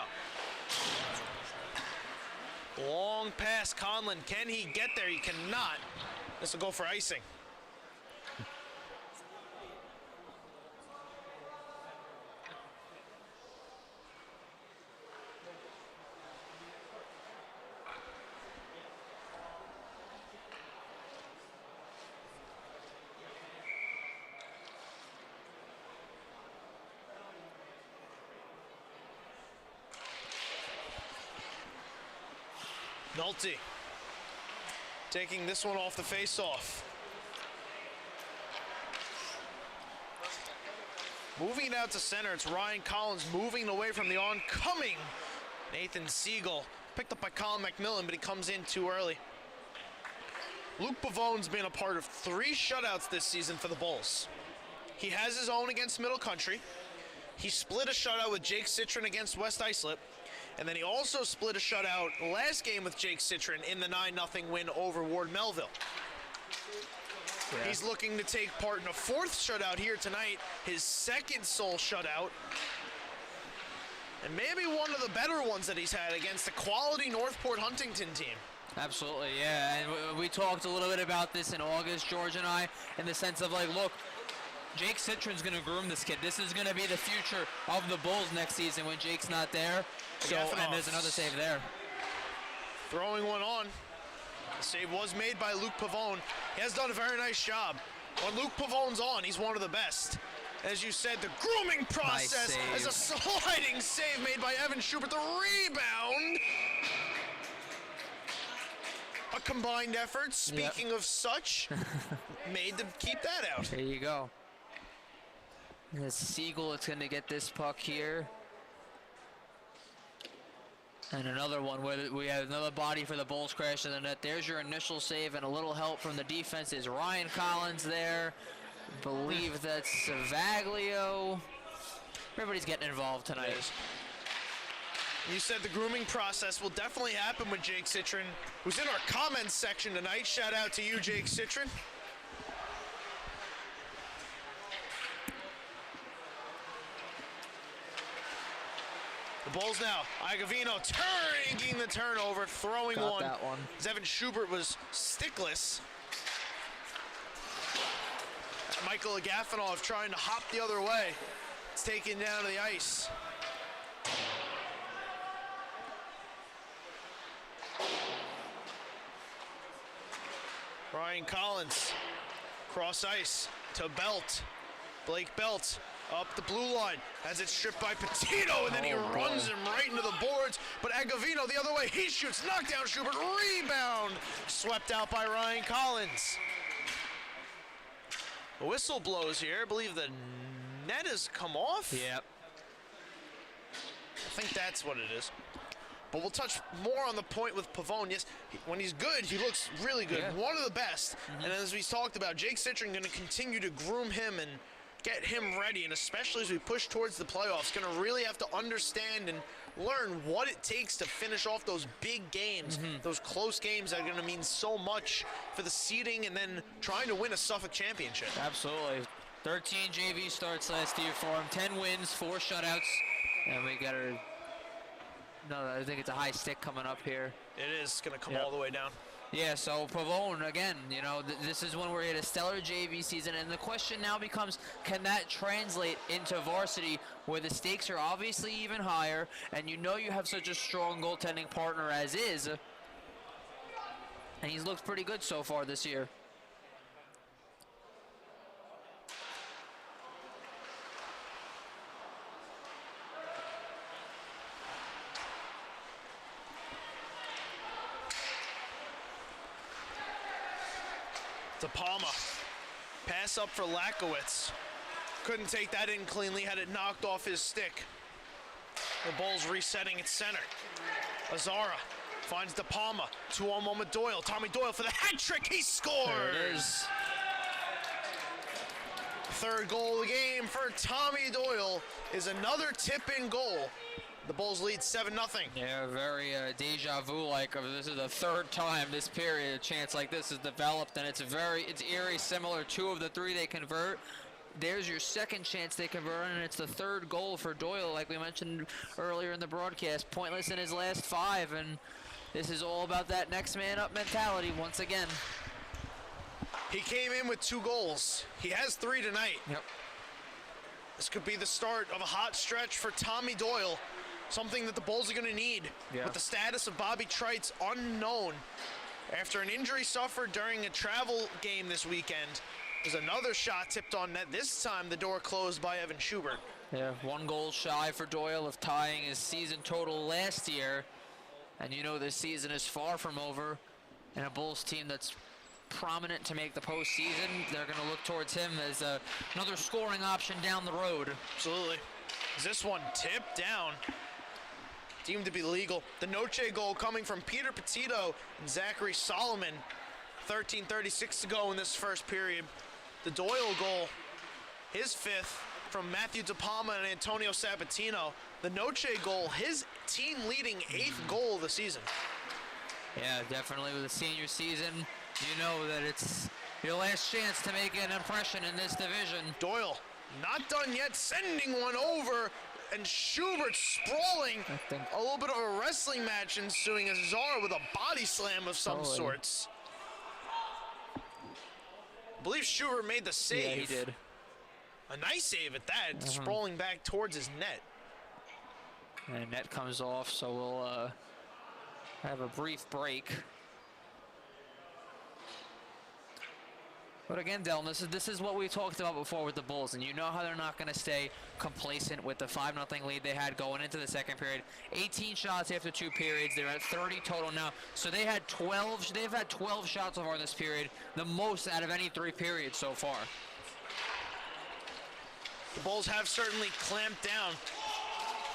A: Long pass, Conlon. Can he get there? He cannot. This will go for icing. Nolte taking this one off the face-off. Moving it out to center, it's Ryan Collins moving away from the oncoming Nathan Siegel. Picked up by Colin McMillan, but he comes in too early. Luke Pavone's been a part of 3 shutouts this season for the Bulls. He has his own against Middle Country. He split a shutout with Jake Citron against West Islip. And then he also split a shutout last game with Jake Citron in the 9-0 win over Ward Melville. Yeah. He's looking to take part in a 4th shutout here tonight, his 2nd sole shutout. And maybe one of the better ones that he's had against the quality Northport Huntington team.
B: Absolutely, yeah. And we talked a little bit about this in August, George and I, in the sense of like, look, Jake Citron's going to groom this kid. This is going to be the future of the Bulls next season when Jake's not there. So, and there's another save there.
A: Throwing one on. The save was made by Luke Pavone. He has done a very nice job. When Luke Pavone's on, he's one of the best. As you said, the grooming process is a sliding save made by Evan Schubert. The rebound. A combined effort, speaking of such, made to keep that out.
B: There you go. As Siegel is going to get this puck here. And another one where we have another body for the Bulls crash in the net. There's your initial save, and a little help from the defense is Ryan Collins there. I believe that's Savaglio. Everybody's getting involved tonight.
A: You said the grooming process will definitely happen with Jake Citron, who's in our comments section tonight. Shout out to you, Jake Citron. The Bulls now. Igovino taking the turnover, throwing one.
B: That one.
A: Evan Schubert was stickless. Michael Agafonov trying to hop the other way. It's taken down to the ice. Ryan Collins, cross ice to Belt. Blake Belt up the blue line as it's stripped by Petito, and then he runs him right into the boards. But Agovino the other way, he shoots, knockdown Schubert, rebound, swept out by Ryan Collins. The whistle blows here. I believe the net has come off.
B: Yep.
A: I think that's what it is. But we'll touch more on the point with Pavone. Yes, when he's good, he looks really good.
B: Yeah.
A: One of the best. And as we talked about, Jake Citron going to continue to groom him and get him ready. And especially as we push towards the playoffs, going to really have to understand and learn what it takes to finish off those big games, those close games that are going to mean so much for the seeding and then trying to win a Suffolk championship.
B: Absolutely. 13 JV starts last year for him. 10 wins, 4 shutouts. And we got our... No, I think it's a high stick coming up here.
A: It is going to come all the way down.
B: Yeah, so Pavone, again, you know, this is when we're in a stellar JV season, and the question now becomes, can that translate into varsity where the stakes are obviously even higher, and you know you have such a strong goaltending partner as is, and he's looked pretty good so far this year.
A: To Palma. Pass up for Lakowitz. Couldn't take that in cleanly, had it knocked off his stick. The Bulls resetting at center. Azara finds De Palma. 2-on-1 with Doyle. Tommy Doyle for the hat trick. He scores!
B: There it is.
A: Third goal of the game for Tommy Doyle is another tip-in goal. The Bulls lead 7-0.
B: Yeah, very deja vu-like. This is the third time this period a chance like this has developed, and it's eerie, similar. 2 of the 3 they convert. There's your second chance they convert, and it's the third goal for Doyle, like we mentioned earlier in the broadcast. Pointless in his last 5, and this is all about that next man up mentality once again.
A: He came in with 2 goals. He has 3 tonight.
B: Yep.
A: This could be the start of a hot stretch for Tommy Doyle. Something that the Bulls are going to need.
B: Yeah.
A: With the status of Bobby Treitz unknown after an injury suffered during a travel game this weekend. There's another shot tipped on net. This time the door closed by Evan Schubert.
B: Yeah, 1 goal shy for Doyle of tying his season total last year. And you know this season is far from over. And a Bulls team that's prominent to make the postseason, they're going to look towards him as another scoring option down the road.
A: Absolutely. Is this one tipped down? Deemed to be legal. The Noche goal coming from Peter Petito and Zachary Solomon. 13:36 to go in this first period. The Doyle goal, his 5th, from Matthew De Palma and Antonio Sabatino. The Noche goal, his team-leading 8th goal of the season.
B: Yeah, definitely with the senior season, you know that it's your last chance to make an impression in this division.
A: Doyle, not done yet, sending one over. And Schubert sprawling. A little bit of a wrestling match ensuing as Zara with a body slam of some sorts. I believe Schubert made the save.
B: Yeah, he did.
A: A nice save at that, sprawling back towards his net.
B: And net comes off, so we'll have a brief break. But again, Dylan, this is what we talked about before with the Bulls, and you know how they're not going to stay complacent with the 5-0 lead they had going into the second period. 18 shots after 2 periods. They're at 30 total now. So they've had 12 shots so far in this period, the most out of any 3 periods so far.
A: The Bulls have certainly clamped down.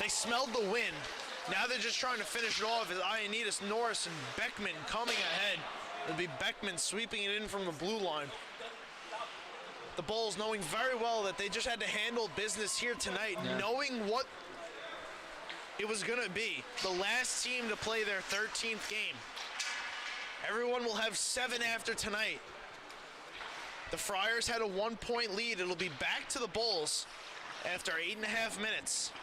A: They smelled the win. Now they're just trying to finish it off as Ioannidis, Norris, and Beckman coming ahead. It'll be Beckman sweeping it in from the blue line. The Bulls knowing very well that they just had to handle business here tonight, knowing what it was going to be. The last team to play their 13th game. Everyone will have 7 after tonight. The Friars had a 1-point lead. It'll be back to the Bulls after 8.5 minutes.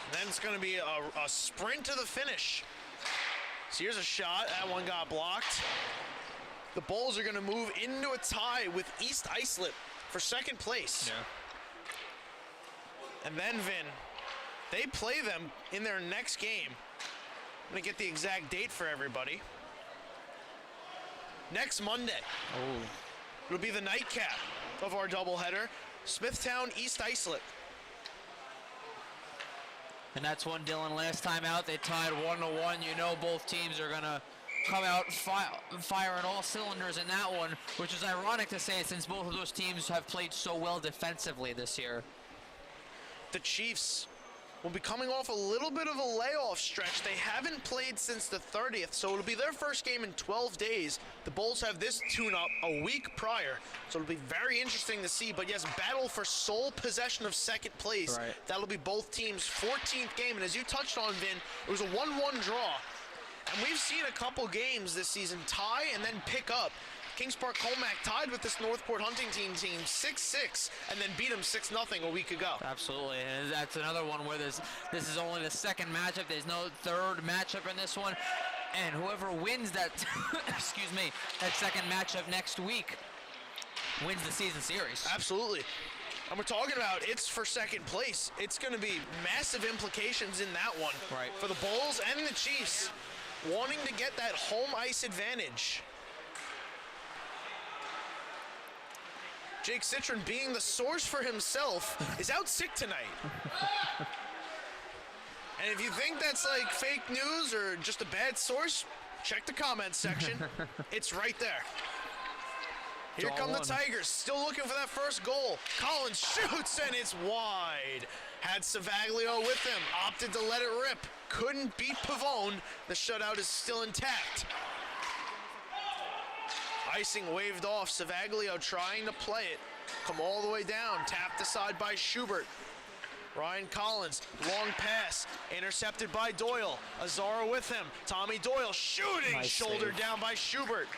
A: And then it's going to be a sprint to the finish. So here's a shot. That one got blocked. The Bulls are going to move into a tie with East Islip for 2nd place.
B: Yeah.
A: And then, Vin, they play them in their next game. I'm going to get the exact date for everybody. Next Monday.
B: Oh.
A: It'll be the nightcap of our doubleheader. Smithtown, East Islip.
B: And that's one, Dylan, last time out they tied 1-1. You know both teams are going to come out firing all cylinders in that one, which is ironic to say since both of those teams have played so well defensively this year.
A: The Chiefs will be coming off a little bit of a layoff stretch. They haven't played since the 30th, so it'll be their first game in 12 days. The Bulls have this tune-up a week prior, so it'll be very interesting to see. But yes, battle for sole possession of second place.
B: Right.
A: That'll be both teams' 14th game, and as you touched on, Vin, it was a 1-1 draw. And we've seen a couple games this season tie and then pick up. Kings Park Colmack tied with this Northport Huntington team 6-6 and then beat them 6-0 a week ago.
B: Absolutely, and that's another one where this is only the second matchup. There's no third matchup in this one, and whoever wins that, excuse me, that second matchup next week wins the season series.
A: Absolutely. And we're talking about it's for second place. It's going to be massive implications in that one.
B: Right.
A: For the Bulls and the Chiefs wanting to get that home ice advantage. Jake Citron, being the source for himself, is out sick tonight. And if you think that's like fake news or just a bad source, check the comments section. It's right there. Here come the Tigers, still looking for that first goal. Collins shoots and it's wide. Had Savaglio with him, opted to let it rip. Couldn't beat Pavone. The shutout is still intact. Icing waved off. Savaglio trying to play it. Come all the way down. Tapped aside by Schubert. Ryan Collins, long pass, intercepted by Doyle. Azara with him. Tommy Doyle shooting,
B: Nice
A: shoulder
B: save.
A: down by Schubert.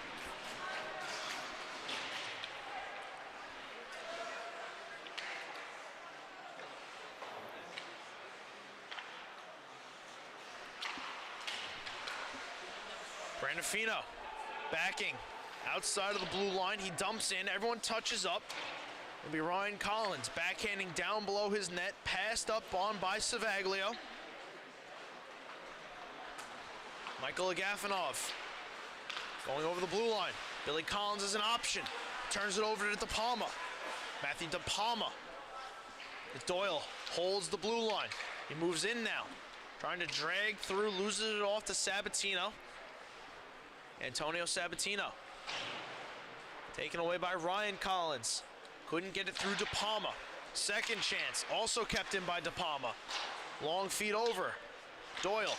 A: Brandafino backing outside of the blue line. He dumps in. Everyone touches up. It'll be Ryan Collins backhanding down below his net. Passed up on by Savaglio. Michael Agafonov going over the blue line. Billy Collins is an option. Turns it over to De Palma. Matthew De Palma. Doyle holds the blue line. He moves in now. Trying to drag through, loses it off to Sabatino. Antonio Sabatino. Taken away by Ryan Collins. Couldn't get it through De Palma. Second chance, also kept in by De Palma. Long feed over. Doyle.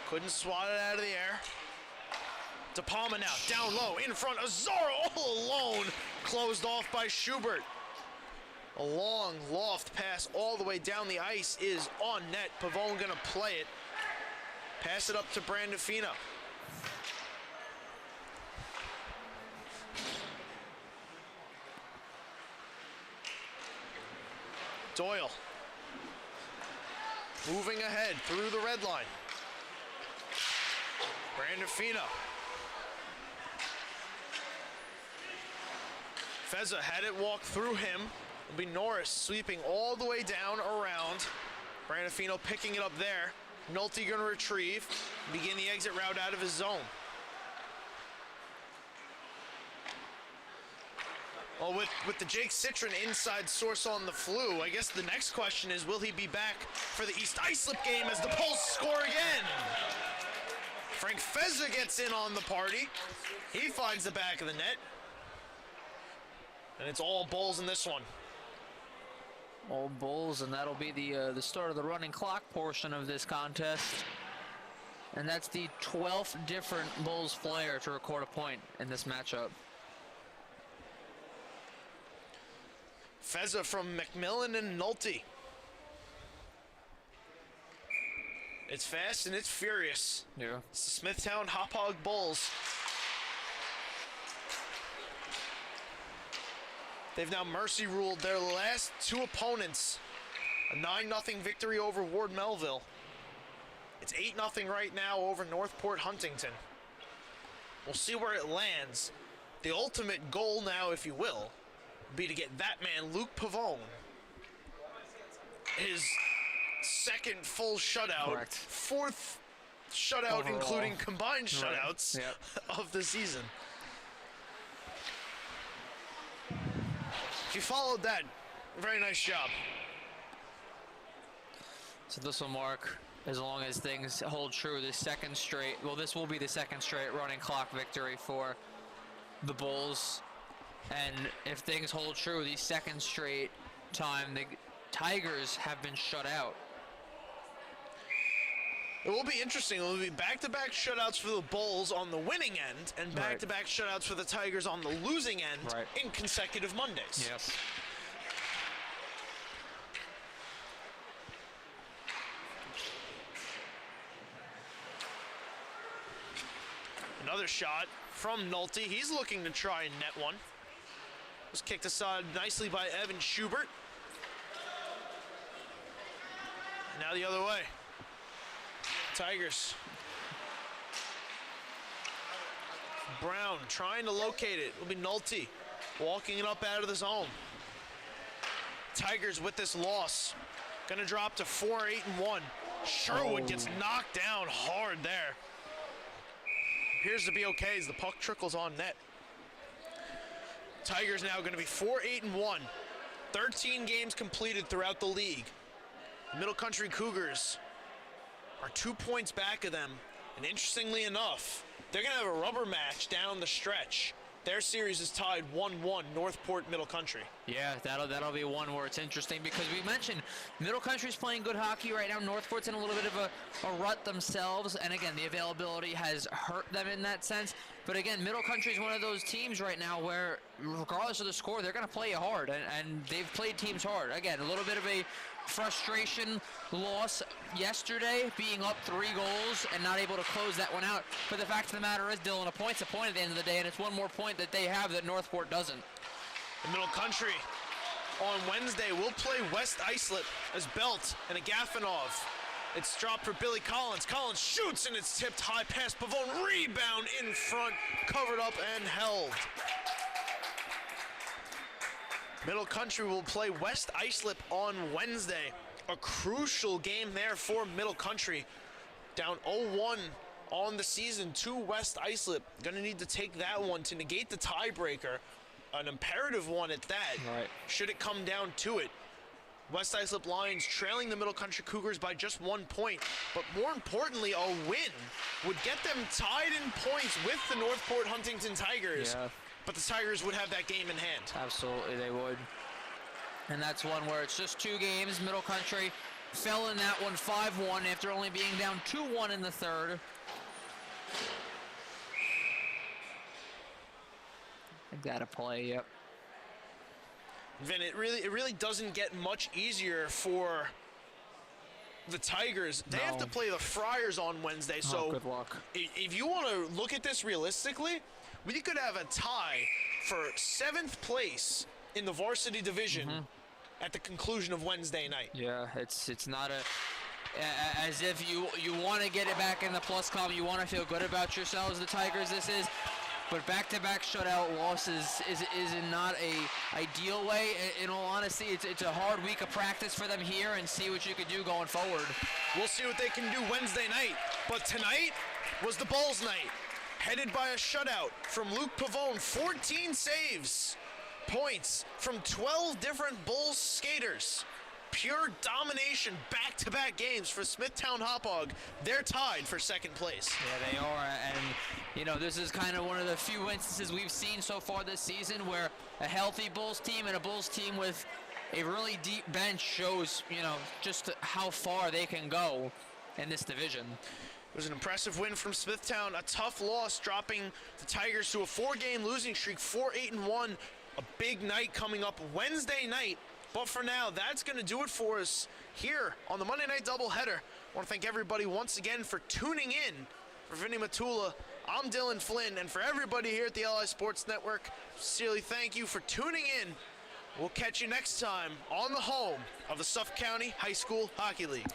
A: Couldn't swat it out of the air. De Palma now, down low, in front. Azara all alone. Closed off by Schubert. A long loft pass all the way down the ice is on net. Pavone gonna play it. Pass it up to Brandafino. Doyle. Moving ahead through the red line. Brandafino. Feza had it walk through him. It'll be Norris sweeping all the way down around. Brandafino picking it up there. Nolte gonna retrieve. Begin the exit route out of his zone. Well, with the Jake Citron inside source on the flu, I guess the next question is, will he be back for the East Islip game as the Bulls score again? Frank Feza gets in on the party. He finds the back of the net. And it's all Bulls in this one.
B: All Bulls, and that'll be the start of the running clock portion of this contest. And that's the 12th different Bulls player to record a point in this matchup.
A: Feza from McMillan and Nolte. It's fast and it's furious.
B: Yeah.
A: It's the Smithtown Hauppauge Bulls. They've now mercy ruled their last two opponents. A 9-0 victory over Ward Melville. It's 8-0 right now over Northport Huntington. We'll see where it lands. The ultimate goal now, if you will, be to get that man, Luke Pavone, his second full shutout. Correct. Fourth shutout, overall, including combined shutouts, right. Yep. Of the season. If you followed that, very nice job.
B: So this will mark, as long as things hold true, this will be the second straight running clock victory for the Bulls. And if things hold true, the second straight time the Tigers have been shut out.
A: It will be interesting. It will be back-to-back shutouts for the Bulls on the winning end and back-to-back shutouts for the Tigers on the losing end in consecutive Mondays.
B: Yes.
A: Another shot from Nolte. He's looking to try and net one. Was kicked aside nicely by Evan Schubert. Now the other way. Tigers. Brown trying to locate it. It'll be Nolte walking it up out of the zone. Tigers with this loss. Gonna drop to 4-8-1. Sherwood gets knocked down hard there. Appears to be okay as the puck trickles on net. Tigers now gonna be 4-8-1. 13 games completed throughout the league. Middle Country Cougars are 2 points back of them, and interestingly enough, they're gonna have a rubber match down the stretch. Their series is tied 1-1, Northport Middle Country.
B: Yeah, that'll be one where it's interesting because we mentioned Middle Country's playing good hockey right now. Northport's in a little bit of a rut themselves, and again, the availability has hurt them in that sense. But again, Middle Country's one of those teams right now where, regardless of the score, they're going to play you hard, and they've played teams hard. Again, a little bit of a frustration loss yesterday, being up 3 goals and not able to close that one out. But the fact of the matter is, Dylan, a point's a point at the end of the day, and it's one more point that they have that Northport doesn't.
A: The Middle Country on Wednesday will play West Islip as Belt and Agafanov. It's dropped for Billy Collins. Collins shoots, and it's tipped high past Pavone. Rebound in front, covered up and held. Middle Country will play West Islip on Wednesday. A crucial game there for Middle Country. Down 0-1 on the season to West Islip. Gonna need to take that one to negate the tiebreaker. An imperative one at that, should it come down to it. West Islip Lions trailing the Middle Country Cougars by just 1 point, but more importantly, a win would get them tied in points with the Northport Huntington Tigers.
B: Yeah.
A: But the Tigers would have that game in hand.
B: Absolutely, they would. And that's one where it's just 2 games. Middle Country fell in that one 5-1 after only being down 2-1 in the third. I gotta play, yep.
A: Vin, it really doesn't get much easier for the Tigers. They have to play the Friars on Wednesday, so
B: good luck.
A: If you want to look at this realistically, we could have a tie for 7th place in the varsity division at the conclusion of Wednesday night.
B: Yeah, it's not as if you want to get it back in the plus column. You want to feel good about yourselves, the Tigers. This is. But back-to-back shutout losses is not a ideal way. In all honesty, it's a hard week of practice for them here, and see what you can do going forward.
A: We'll see what they can do Wednesday night. But tonight was the Bulls night, headed by a shutout from Luke Pavone. 14 saves, points from 12 different Bulls skaters. Pure domination, back-to-back games for Smithtown Hauppauge. They're tied for 2nd place.
B: Yeah, they are, and you know, this is kind of one of the few instances we've seen so far this season where a healthy Bulls team and a Bulls team with a really deep bench shows, you know, just how far they can go in this division.
A: It was an impressive win from Smithtown. A tough loss, dropping the Tigers to a 4-game losing streak, 4-8-1. A big night coming up Wednesday night. But for now, that's going to do it for us here on the Monday Night Doubleheader. I want to thank everybody once again for tuning in. For Vinny Matula, I'm Dylan Flynn, and for everybody here at the LI Sports Network, sincerely thank you for tuning in. We'll catch you next time on the home of the Suffolk County High School Hockey League.